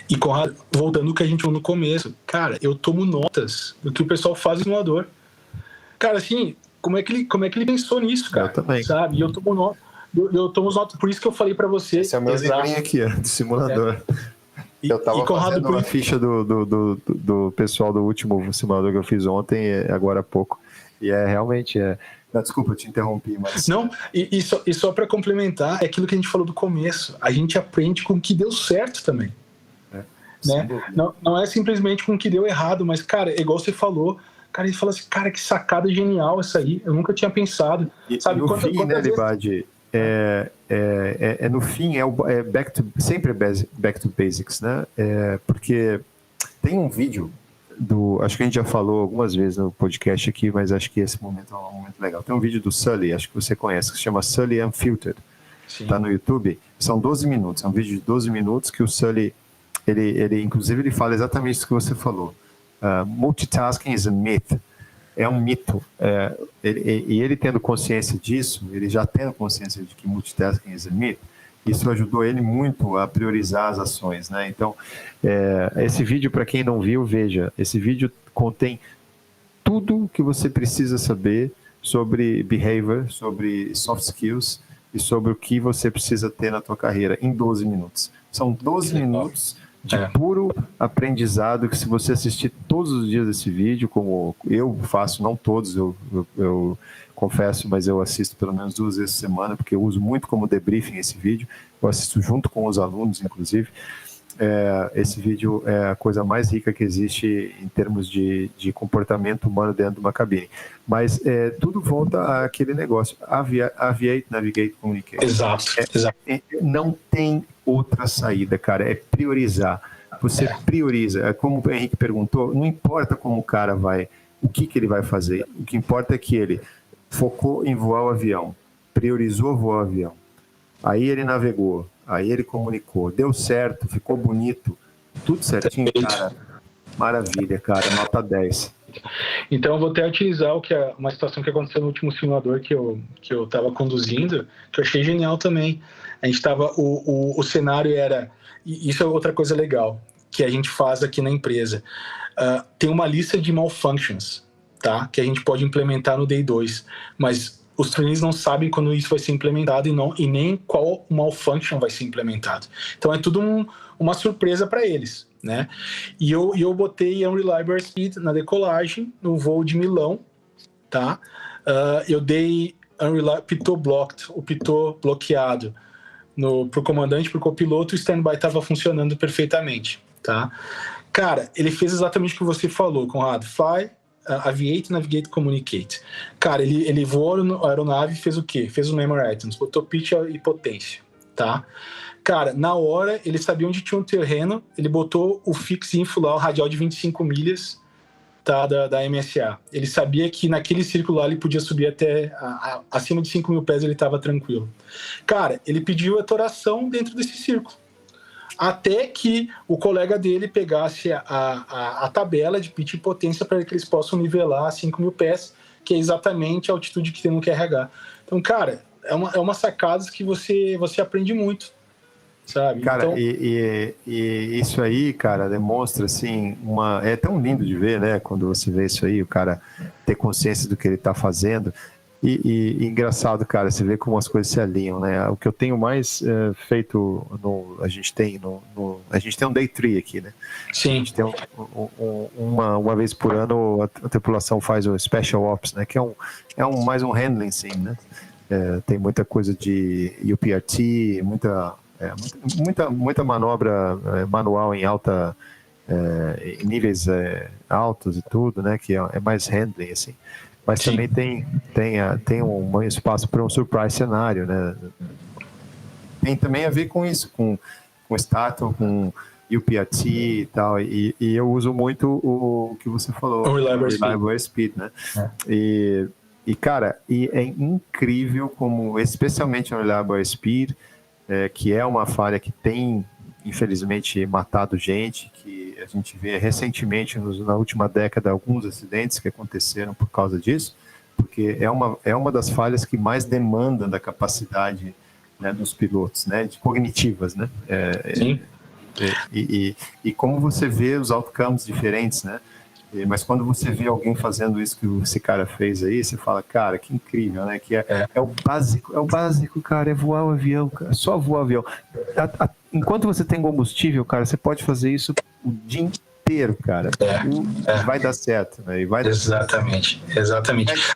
E Conrado, voltando ao que a gente falou no começo, cara, eu tomo notas do que o pessoal faz no simulador. Cara, assim, como é que ele pensou nisso, cara? Eu também. Sabe? E eu tomo nota. Eu tomo os notas, por isso que eu falei para você. Esse é o meu livrinho aqui, do simulador. Eu estava fazendo a ficha do pessoal do último simulador que eu fiz ontem, agora há pouco. E realmente... Não, desculpa, eu te interrompi, mas... Não, e só para complementar, é aquilo que a gente falou do começo. A gente aprende com o que deu certo também. Né? Não é simplesmente com o que deu errado, mas, cara, é igual você falou... Cara, ele fala assim, cara, que sacada genial essa aí. Eu nunca tinha pensado. Sabe? No fim, né, Libadi? No fim, sempre é back to basics, né? Porque tem um vídeo acho que a gente já falou algumas vezes no podcast aqui, mas acho que esse momento é um momento legal. Tem um vídeo do Sully, acho que você conhece, que se chama Sully Unfiltered. Está no YouTube. São 12 minutos. É um vídeo de 12 minutos que o Sully, inclusive, ele fala exatamente isso que você falou. Multitasking is a myth. É um mito. E ele tendo consciência disso, ele já tendo consciência de que multitasking is a myth, isso ajudou ele muito a priorizar as ações, né? Então, esse vídeo, para quem não viu, veja. Esse vídeo contém tudo que você precisa saber sobre behavior, sobre soft skills e sobre o que você precisa ter na tua carreira em 12 minutos. São 12 minutos de puro aprendizado, que se você assistir todos os dias esse vídeo, como eu faço, não todos, eu confesso, mas eu assisto pelo menos 2 vezes por semana, porque eu uso muito como debriefing esse vídeo, eu assisto junto com os alunos, inclusive. Esse vídeo é a coisa mais rica que existe em termos de comportamento humano dentro de uma cabine. Mas tudo volta àquele negócio, aviate, navigate, communicate. Exato. Não tem outra saída, cara, é priorizar. Você prioriza, como o Henrique perguntou, não importa como o cara vai, o que ele vai fazer, o que importa é que ele focou em voar o avião, priorizou voar o avião, aí ele navegou, aí ele comunicou, deu certo, ficou bonito, tudo certinho, cara, maravilha, cara, nota 10. Então eu vou até utilizar uma situação que aconteceu no último simulador que eu estava conduzindo, que eu achei genial também. A gente estava, o cenário era, e isso é outra coisa legal, que a gente faz aqui na empresa. Tem uma lista de malfunctions, tá? Que a gente pode implementar no Day 2, mas os trainees não sabem quando isso vai ser implementado e nem qual malfunction vai ser implementado. Então é tudo uma surpresa para eles, né? E eu botei Unreliable Speed na decolagem, no voo de Milão, tá? Eu dei Pitot Blocked, o Pitot bloqueado para o comandante, para o copiloto, o standby estava funcionando perfeitamente, tá? Cara, ele fez exatamente o que você falou, Conrado. Fly, aviate, navigate, communicate. Cara, ele voou a aeronave e fez o quê? Fez os memory items, botou pitch e potência, tá? Cara, na hora, ele sabia onde tinha um terreno, ele botou o fix info lá, o radial de 25 milhas, tá, da MSA. Ele sabia que naquele círculo lá ele podia subir até acima de 5.000 pés, ele estava tranquilo. Cara, ele pediu a toração dentro desse círculo, até que o colega dele pegasse a tabela de pitch e potência para que eles possam nivelar a 5.000 pés, que é exatamente a altitude que tem no QRH. Então, cara, é uma sacada que você aprende muito, sabe? Cara, então... e isso aí, cara, demonstra, assim, é tão lindo de ver, né, quando você vê isso aí, o cara ter consciência do que ele tá fazendo. E engraçado, cara, você vê como as coisas se alinham, né? O que eu tenho mais feito, a gente tem um Day 3 aqui, né? Sim. A gente tem uma vez por ano a tripulação faz o Special Ops, né? Que é mais um handling sim, né? Tem muita coisa de UPRT, muita manobra manual em alta em níveis altos e tudo, né? Que é mais handling, assim. Mas Sim. também tem um espaço para um surprise cenário, né? Tem também a ver com isso, com Startle, com UPRT e tal, e eu uso muito o que você falou, O Reliable Speed, né? E cara, é incrível como, especialmente o Reliable Speed, que é uma falha que tem, infelizmente, matado gente, que a gente vê recentemente, na última década, alguns acidentes que aconteceram por causa disso, porque é uma das falhas que mais demanda da capacidade, né, dos pilotos, né, de cognitivas, né? Sim. E como você vê os outcomes diferentes, né? Mas quando você vê alguém fazendo isso que esse cara fez aí, você fala, cara, que incrível, né? Que é o básico, cara, é voar o avião, cara, só voar o avião. Enquanto você tem combustível, cara, você pode fazer isso o dia inteiro, cara. Vai dar certo, né? Exatamente.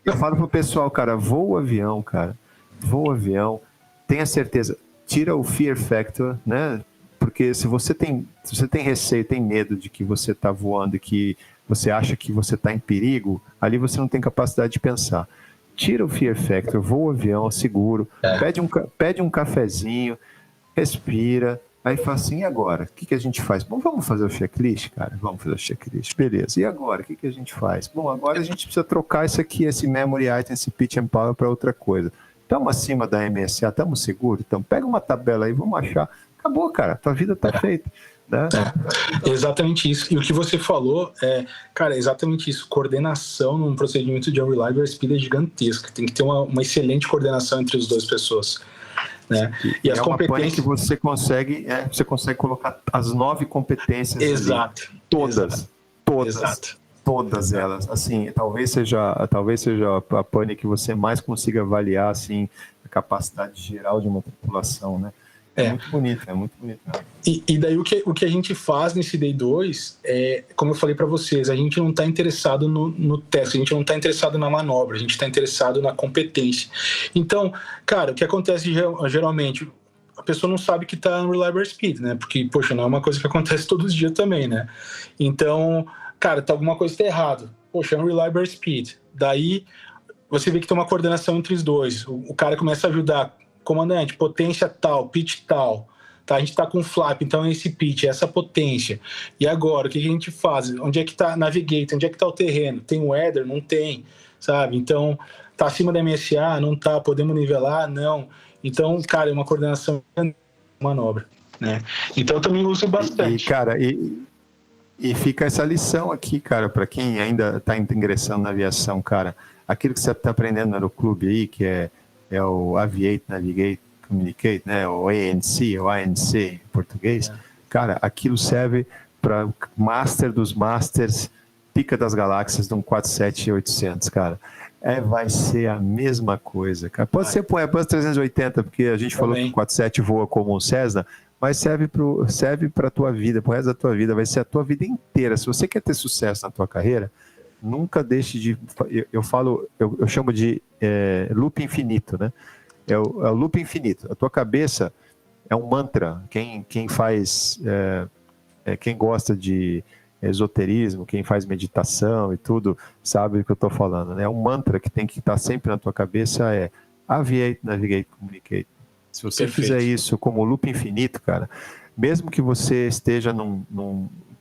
Eu falo pro pessoal, cara, voa o avião, cara. Voa o avião, tenha certeza, tira o fear factor, né? Porque se você tem receio, tem medo de que você está voando e que você acha que você está em perigo, ali você não tem capacidade de pensar. Tira o fear factor, voa o avião, seguro, pede um cafezinho, respira, aí fala assim, e agora? O que a gente faz? Bom, vamos fazer o checklist, cara? Vamos fazer o checklist, beleza. E agora? O que a gente faz? Bom, agora a gente precisa trocar isso aqui, esse memory item, esse pitch and power para outra coisa. Estamos acima da MSA, estamos seguros? Então pega uma tabela aí, vamos achar. Acabou, cara, tua vida tá feita. Né? Exatamente isso. E o que você falou cara, exatamente isso. Coordenação num procedimento de Unreliable Speed é gigantesca. Tem que ter uma excelente coordenação entre as duas pessoas. Né? E as competências que você consegue colocar as 9 competências. Exato. Ali, todas. Exato. Todas elas. Assim, talvez seja a pane que você mais consiga avaliar assim, a capacidade geral de uma população, né? Muito bonito. E daí o que a gente faz nesse Day 2 como eu falei para vocês, a gente não está interessado no teste, a gente não está interessado na manobra, a gente está interessado na competência. Então, cara, o que acontece geralmente, a pessoa não sabe que está no Reliable Speed, né? Porque, poxa, não é uma coisa que acontece todos os dias também, né? Então, cara, alguma coisa está errado. Poxa, é um Reliable Speed. Daí, você vê que tem uma coordenação entre os dois. O cara começa a ajudar. Comandante, potência tal, pitch tal, tá? A gente tá com flap, então é esse pitch, é essa potência. E agora, o que a gente faz? Onde é que tá Navigator? Onde é que tá o terreno? Tem weather? Não tem, sabe? Então, tá acima da MSA? Não tá. Podemos nivelar? Não. Então, cara, é uma coordenação manobra, né? Então, eu também uso bastante. E fica essa lição aqui, cara, para quem ainda tá ingressando na aviação, cara, aquilo que você tá aprendendo no aeroclube aí, que é o Aviate, Navigate, Communicate, né? O ANC, o ANC em português. Cara, aquilo serve para master dos masters, pica das galáxias de um 47-800, cara. Vai ser a mesma coisa, cara. Pode ser pro Airbus 380, porque a gente falou que o 47 voa como um Cessna, mas serve para a tua vida, pro resto da tua vida, vai ser a tua vida inteira. Se você quer ter sucesso na tua carreira, nunca deixe de... Eu chamo de loop infinito, né? É o loop infinito. A tua cabeça é um mantra. Quem faz... quem gosta de esoterismo, quem faz meditação e tudo, sabe o que eu estou falando, né? É um mantra que tem que estar sempre na tua cabeça, Aviate, Navigate, Communicate. Se você fizer isso como loop infinito, cara, mesmo que você esteja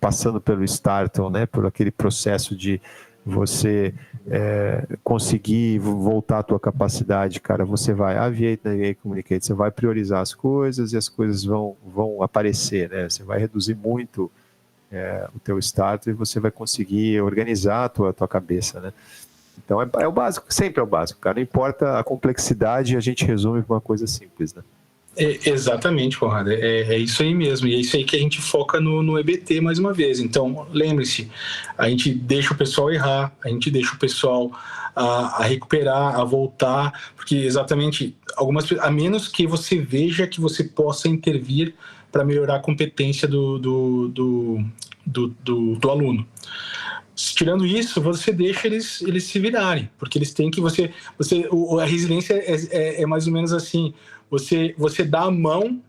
passando pelo Startle, né, por aquele processo de você conseguir voltar à tua capacidade, cara, você vai Aviate, Navigate, Communicate, você vai priorizar as coisas e as coisas vão aparecer, né? Você vai reduzir muito o teu Startle e você vai conseguir organizar a tua cabeça, né? Então é o básico, sempre é o básico, cara. Não importa a complexidade, a gente resume para uma coisa simples, né? Exatamente, Conrado. É isso aí mesmo. E é isso aí que a gente foca no EBT mais uma vez. Então, lembre-se, a gente deixa o pessoal errar, a gente deixa o pessoal a recuperar, a voltar, porque exatamente, a menos que você veja que você possa intervir para melhorar a competência do aluno. Tirando isso, você deixa eles se virarem, porque eles têm que... a resiliência é mais ou menos assim, você dá a mão,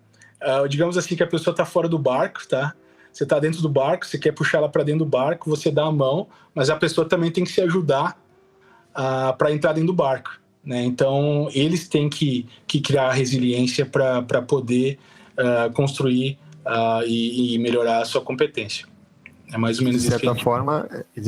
digamos assim que a pessoa está fora do barco, tá? você está dentro do barco, você quer puxar ela para dentro do barco, você dá a mão, mas a pessoa também tem que se ajudar para entrar dentro do barco, né? Então, eles têm que criar resiliência para poder construir e melhorar a sua competência. É mais ou menos isso. De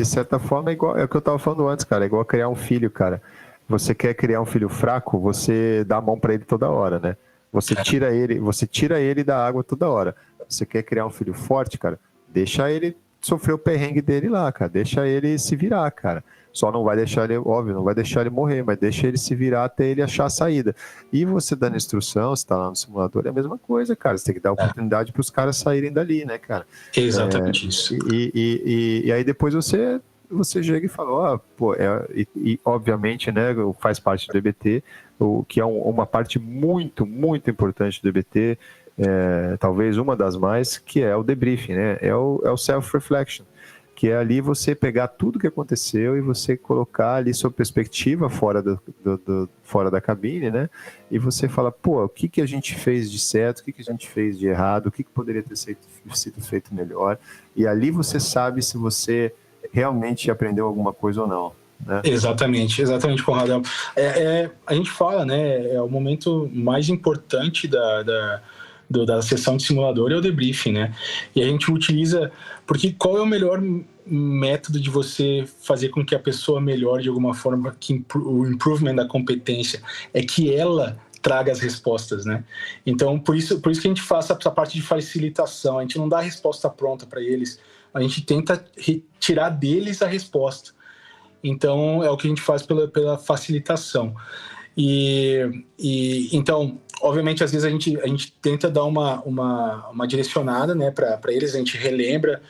certa forma, é o que eu estava falando antes, cara. É igual criar um filho, cara. Você quer criar um filho fraco, você dá a mão para ele toda hora, né? Você tira ele da água toda hora. Você quer criar um filho forte, cara? Deixa ele sofrer o perrengue dele lá, cara. Deixa ele se virar, cara. Só não vai deixar ele, óbvio, não vai deixar ele morrer, mas deixa ele se virar até ele achar a saída. E você dando instrução, você tá lá no simulador, é a mesma coisa, cara. Você tem que dar oportunidade para os caras saírem dali, né, cara? Exatamente isso. E aí depois você chega e fala, obviamente, né, faz parte do EBT, que é uma parte muito, muito importante do EBT, talvez uma das mais, que é o debriefing, né? É o self-reflection, que é ali você pegar tudo que aconteceu e você colocar ali sua perspectiva fora da cabine, né? E você fala, o que a gente fez de certo, o que a gente fez de errado, o que poderia ter sido feito melhor, e ali você sabe se você realmente aprendeu alguma coisa ou não, né? Exatamente, Conrado. A gente fala, né, é o momento mais importante da sessão de simulador é o debriefing, né? E a gente utiliza, porque qual é o melhor método de você fazer com que a pessoa melhore de alguma forma, o improvement da competência, é que ela traga as respostas, né? Então, por isso que a gente faz essa parte de facilitação, a gente não dá a resposta pronta para eles, a gente tenta retirar deles a resposta. Então, é o que a gente faz pela facilitação. Então, obviamente, às vezes a gente tenta dar uma direcionada, né, para eles, a gente relembra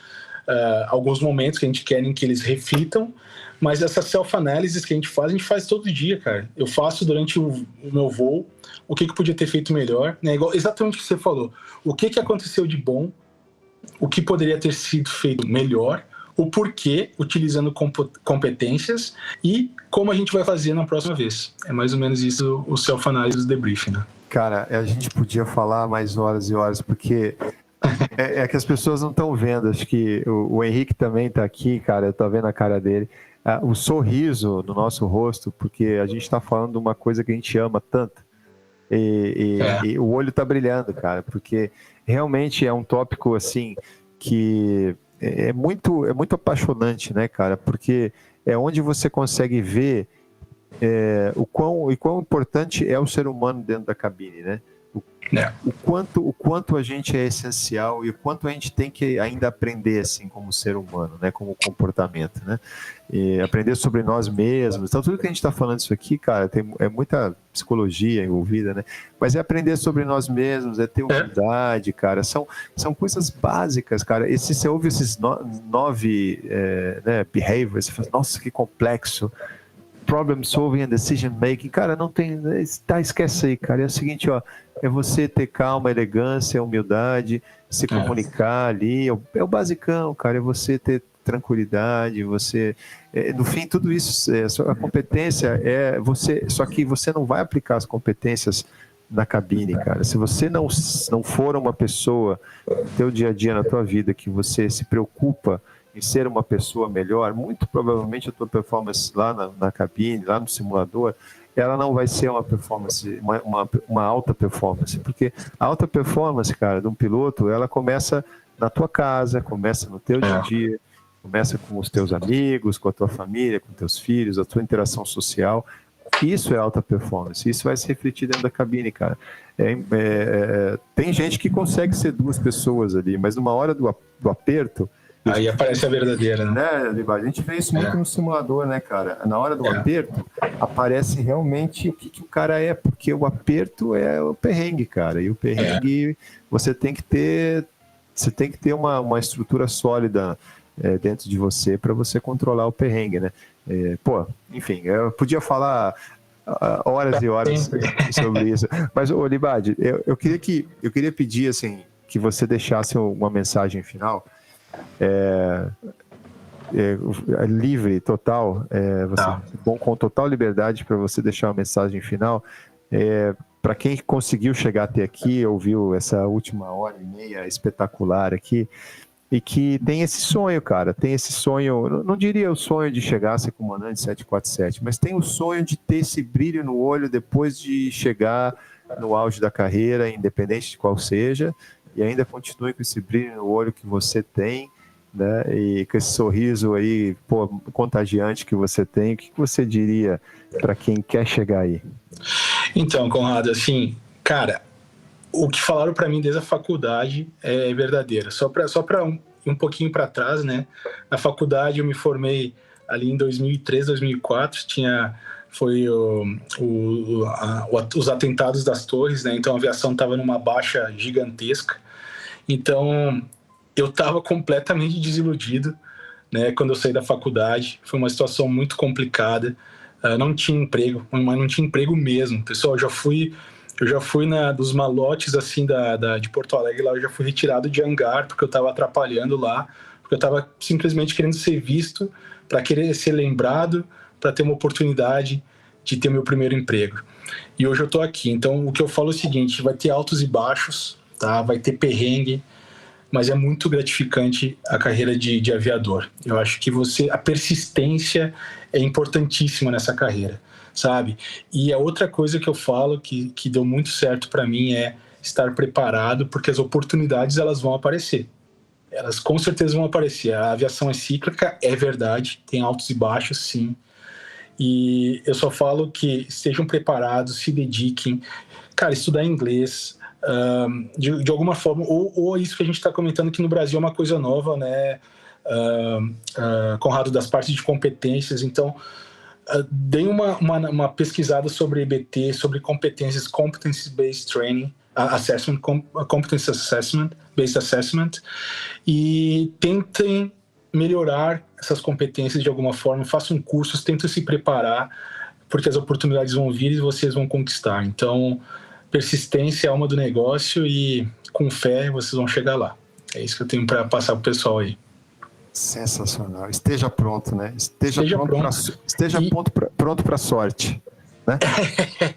alguns momentos que a gente quer que eles reflitam, mas essa self-análise que a gente faz todo dia, cara. Eu faço durante o meu voo, o que podia ter feito melhor, né? Exatamente o que você falou. O que aconteceu de bom, o que poderia ter sido feito melhor, o porquê, utilizando competências e como a gente vai fazer na próxima vez. É mais ou menos isso o self-análise do debriefing, né? Cara, a gente podia falar mais horas e horas, porque é que as pessoas não estão vendo. Acho que o Henrique também está aqui, cara, eu tô vendo a cara dele. O sorriso no nosso rosto, porque a gente está falando de uma coisa que a gente ama tanto. E o olho está brilhando, cara, porque realmente é um tópico, assim, que é muito apaixonante, né, cara? Porque é onde você consegue ver o quão importante é o ser humano dentro da cabine, né? O quanto a gente é essencial e o quanto a gente tem que ainda aprender, assim, como ser humano, né? Como comportamento, né? E aprender sobre nós mesmos. Então, tudo que a gente está falando isso aqui, cara, é muita psicologia envolvida, né? Mas é aprender sobre nós mesmos, é ter humildade, cara. São coisas básicas, cara. Você ouve esses 9 behaviors, você fala, nossa, que complexo. Problem solving and decision making, cara, não tem, esquece aí, cara. É o seguinte, é você ter calma, elegância, humildade, se comunicar ali, é o basicão, cara. É você ter tranquilidade, você, no fim, tudo isso, a competência é você, só que você não vai aplicar as competências na cabine, cara. Se você não for uma pessoa no teu dia a dia, na tua vida, que você se preocupa em ser uma pessoa melhor, muito provavelmente a tua performance lá na cabine, lá no simulador, ela não vai ser uma performance, uma alta performance, porque a alta performance, cara, de um piloto, ela começa na tua casa, começa no teu dia a dia, começa com os teus amigos, com a tua família, com teus filhos, a tua interação social. Isso é alta performance, isso vai se refletir dentro da cabine, cara. Tem gente que consegue ser 2 pessoas ali, mas numa hora do aperto, aí aparece a verdadeira, né? A gente vê isso muito no simulador, né, cara? Na hora do aperto, aparece realmente o que o cara é, porque o aperto é o perrengue, cara. E o perrengue, você tem que ter uma estrutura sólida dentro de você para você controlar o perrengue, né? Enfim, eu podia falar horas e horas sobre isso. Mas, Libade, eu queria pedir, assim, que você deixasse uma mensagem final. Livre, total, com total liberdade para você deixar uma mensagem final para quem conseguiu chegar até aqui, ouviu essa última hora e meia espetacular aqui, e que tem esse sonho, cara, tem esse sonho, não diria o sonho de chegar a ser comandante 747, mas tem o sonho de ter esse brilho no olho depois de chegar no auge da carreira, independente de qual seja, e ainda continue com esse brilho no olho que você tem, né? E com esse sorriso aí, pô, contagiante que você tem. O que você diria para quem quer chegar aí? Então, Conrado, assim, cara, o que falaram para mim desde a faculdade é verdadeiro. Só para ir um pouquinho para trás, né? Na faculdade eu me formei ali em 2003, 2004, foi os atentados das torres, né? Então a aviação estava numa baixa gigantesca. Então eu estava completamente desiludido, né? Quando eu saí da faculdade, foi uma situação muito complicada. Não tinha emprego, mas não tinha emprego mesmo. Pessoal, eu já fui dos malotes assim de Porto Alegre, lá eu já fui retirado de hangar porque eu estava atrapalhando lá, porque eu estava simplesmente querendo ser visto, para querer ser lembrado, para ter uma oportunidade de ter meu primeiro emprego. E hoje eu estou aqui. Então o que eu falo é o seguinte: vai ter altos e baixos, tá? Vai ter perrengue, mas é muito gratificante a carreira de aviador. Eu acho que a persistência é importantíssima nessa carreira, sabe? E a outra coisa que eu falo que deu muito certo para mim é estar preparado, porque as oportunidades elas vão aparecer. Elas com certeza vão aparecer. A aviação é cíclica, é verdade, tem altos e baixos, sim. E eu só falo que estejam preparados, se dediquem. Cara, estudar inglês, de alguma forma, ou isso que a gente está comentando que no Brasil é uma coisa nova, né? Conrado, das partes de competências. Então, dei uma pesquisada sobre EBT, sobre competências, Competency-Based Training, Assessment, Competence Assessment, Based Assessment, e tentem melhorar essas competências de alguma forma, façam cursos, tentem se preparar, porque as oportunidades vão vir e vocês vão conquistar. Então, persistência é a alma do negócio e com fé vocês vão chegar lá. É isso que eu tenho para passar pro pessoal aí. Sensacional. Esteja pronto, né? Esteja pronto para sorte, né?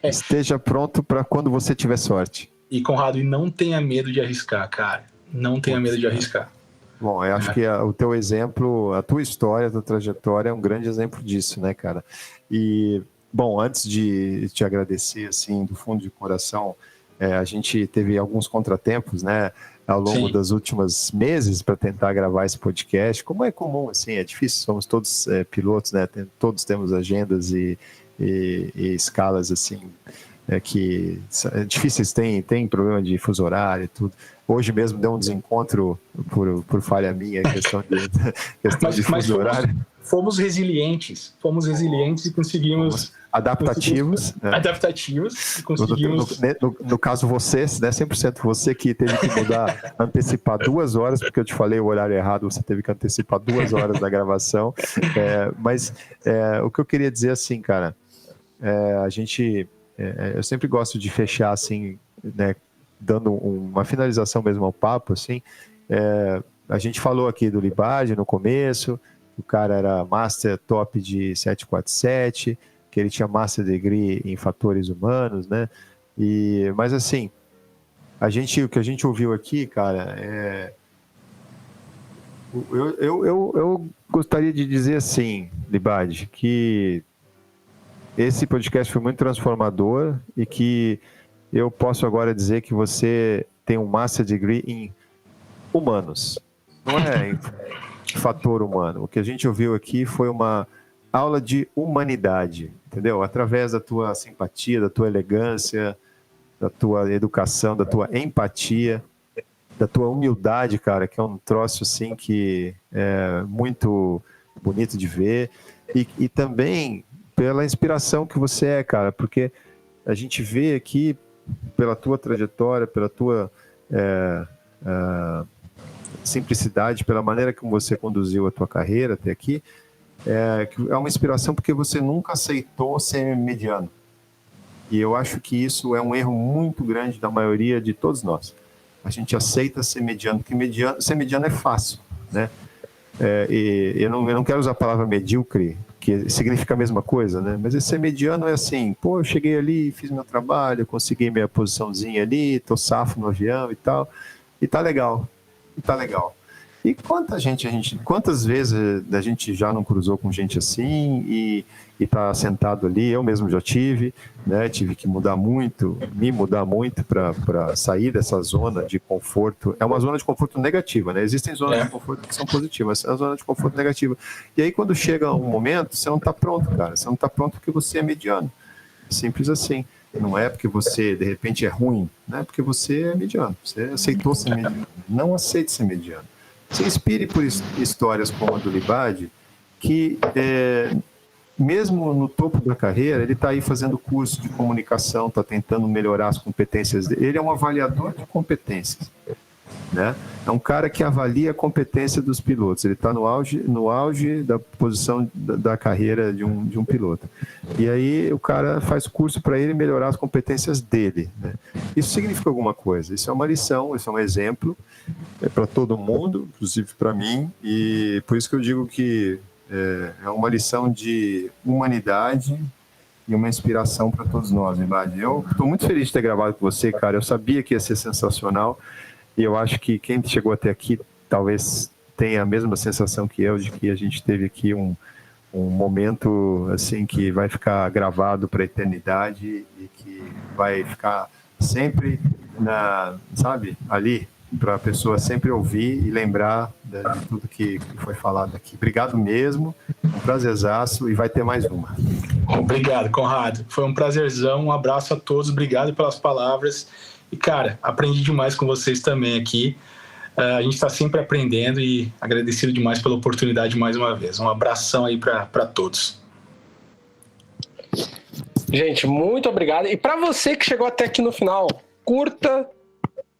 Esteja pronto para quando você tiver sorte. E Conrado, e não tenha medo de arriscar, cara. Não tenha medo de arriscar. Bom, eu acho que o teu exemplo, a tua história, a tua trajetória é um grande exemplo disso, né, cara? E, bom, antes de te agradecer, assim, do fundo de coração, a gente teve alguns contratempos, né, ao longo dos últimos meses para tentar gravar esse podcast, como é comum, assim, é difícil, somos todos pilotos, né, todos temos agendas e escalas, assim, que difíceis, tem problema de fuso horário e tudo. Hoje mesmo deu um desencontro por falha minha, questão de fuso horário. Fomos resilientes e conseguimos... Adaptativos. Adaptativos e conseguimos... No caso você, né, 100% você que teve que mudar, antecipar 2 horas, porque eu te falei o horário errado, você teve que antecipar 2 horas da gravação. Mas o que eu queria dizer assim, cara, eu sempre gosto de fechar assim, né, dando uma finalização mesmo ao papo, assim. A gente falou aqui do Libadi no começo, o cara era Master Top de 747, que ele tinha Master Degree em fatores humanos, né? Mas assim, o que a gente ouviu aqui, cara, eu gostaria de dizer assim, Libadi, que esse podcast foi muito transformador e que eu posso agora dizer que você tem um Master Degree em humanos, não é em fator humano. O que a gente ouviu aqui foi uma aula de humanidade, entendeu? Através da tua simpatia, da tua elegância, da tua educação, da tua empatia, da tua humildade, cara, que é um troço assim que é muito bonito de ver, e também pela inspiração que você é, cara, porque a gente vê aqui pela tua trajetória, pela tua simplicidade, pela maneira como você conduziu a tua carreira até aqui, é uma inspiração porque você nunca aceitou ser mediano. E eu acho que isso é um erro muito grande da maioria de todos nós. A gente aceita ser mediano, porque ser mediano é fácil, né? E eu não quero usar a palavra medíocre, que significa a mesma coisa, né? Mas ser mediano é assim, pô, eu cheguei ali, fiz meu trabalho, consegui minha posiçãozinha ali, tô safo no avião e tal, e tá legal. E quantas vezes a gente já não cruzou com gente assim e tá sentado ali, eu mesmo já tive, né? Tive que me mudar muito para sair dessa zona de conforto. É uma zona de conforto negativa, né? Existem zonas de conforto que são positivas, é uma zona de conforto negativa. E aí quando chega um momento, você não está pronto, cara. Você não está pronto porque você é mediano. Simples assim. Não é porque você, de repente, é ruim, não é porque você é mediano. Você aceitou ser mediano. Não aceite ser mediano. Se inspire por histórias como a do Libad, que mesmo no topo da carreira, ele está aí fazendo curso de comunicação, está tentando melhorar as competências dele. Ele é um avaliador de competências, né? É um cara que avalia a competência dos pilotos. Ele está no auge da posição da carreira de um piloto. E aí o cara faz curso para ele melhorar as competências dele, né? Isso significa alguma coisa. Isso é uma lição, isso é um exemplo para todo mundo, inclusive para mim. E por isso que eu digo que é uma lição de humanidade e uma inspiração para todos nós, Libad. Eu estou muito feliz de ter gravado com você, cara. Eu sabia que ia ser sensacional. E eu acho que quem chegou até aqui talvez tenha a mesma sensação que eu, de que a gente teve aqui um momento assim que vai ficar gravado para a eternidade e que vai ficar sempre ali, para a pessoa sempre ouvir e lembrar de tudo que foi falado aqui. Obrigado mesmo, um prazerzaço, e vai ter mais uma. Obrigado, Conrado. Foi um prazerzão, um abraço a todos, obrigado pelas palavras. E, cara, aprendi demais com vocês também aqui. A gente está sempre aprendendo e agradecido demais pela oportunidade mais uma vez. Um abração aí para todos. Gente, muito obrigado. E para você que chegou até aqui no final, curta,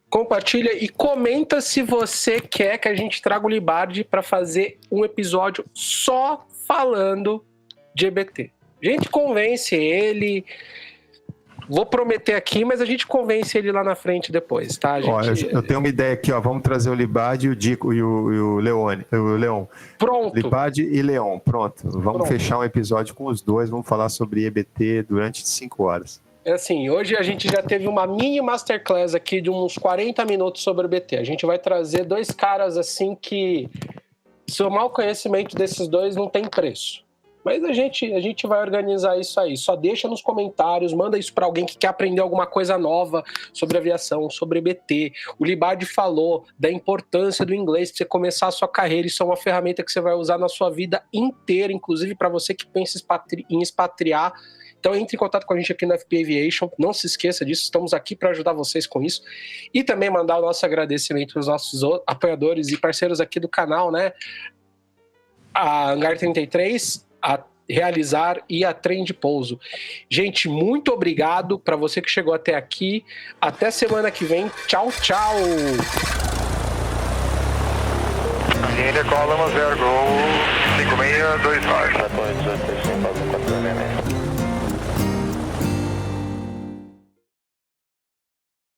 compartilha e comenta se você quer que a gente traga o Libad para fazer um episódio só falando de EBT. A gente convence ele... Vou prometer aqui, mas a gente convence ele lá na frente depois, tá? Eu tenho uma ideia aqui, ó. Vamos trazer o Libad e o Dico e o Leon. Pronto. Libad e Leon, pronto. Vamos fechar um episódio com os dois. Vamos falar sobre EBT durante 5 horas. É assim, hoje a gente já teve uma mini masterclass aqui de uns 40 minutos sobre EBT. A gente vai trazer 2 caras assim que somar o conhecimento desses dois não tem preço. Mas a gente vai organizar isso aí. Só deixa nos comentários, manda isso para alguém que quer aprender alguma coisa nova sobre aviação, sobre EBT. O Libad falou da importância do inglês para você começar a sua carreira. Isso é uma ferramenta que você vai usar na sua vida inteira, inclusive para você que pensa em expatriar. Então entre em contato com a gente aqui na FP Aviation. Não se esqueça disso, estamos aqui para ajudar vocês com isso. E também mandar o nosso agradecimento aos nossos apoiadores e parceiros aqui do canal, né? A Hangar 33, a Realizar e a Trem de Pouso. Gente, muito obrigado para você que chegou até aqui. Até semana que vem. Tchau, tchau. Linha Column 0 Gol 5624.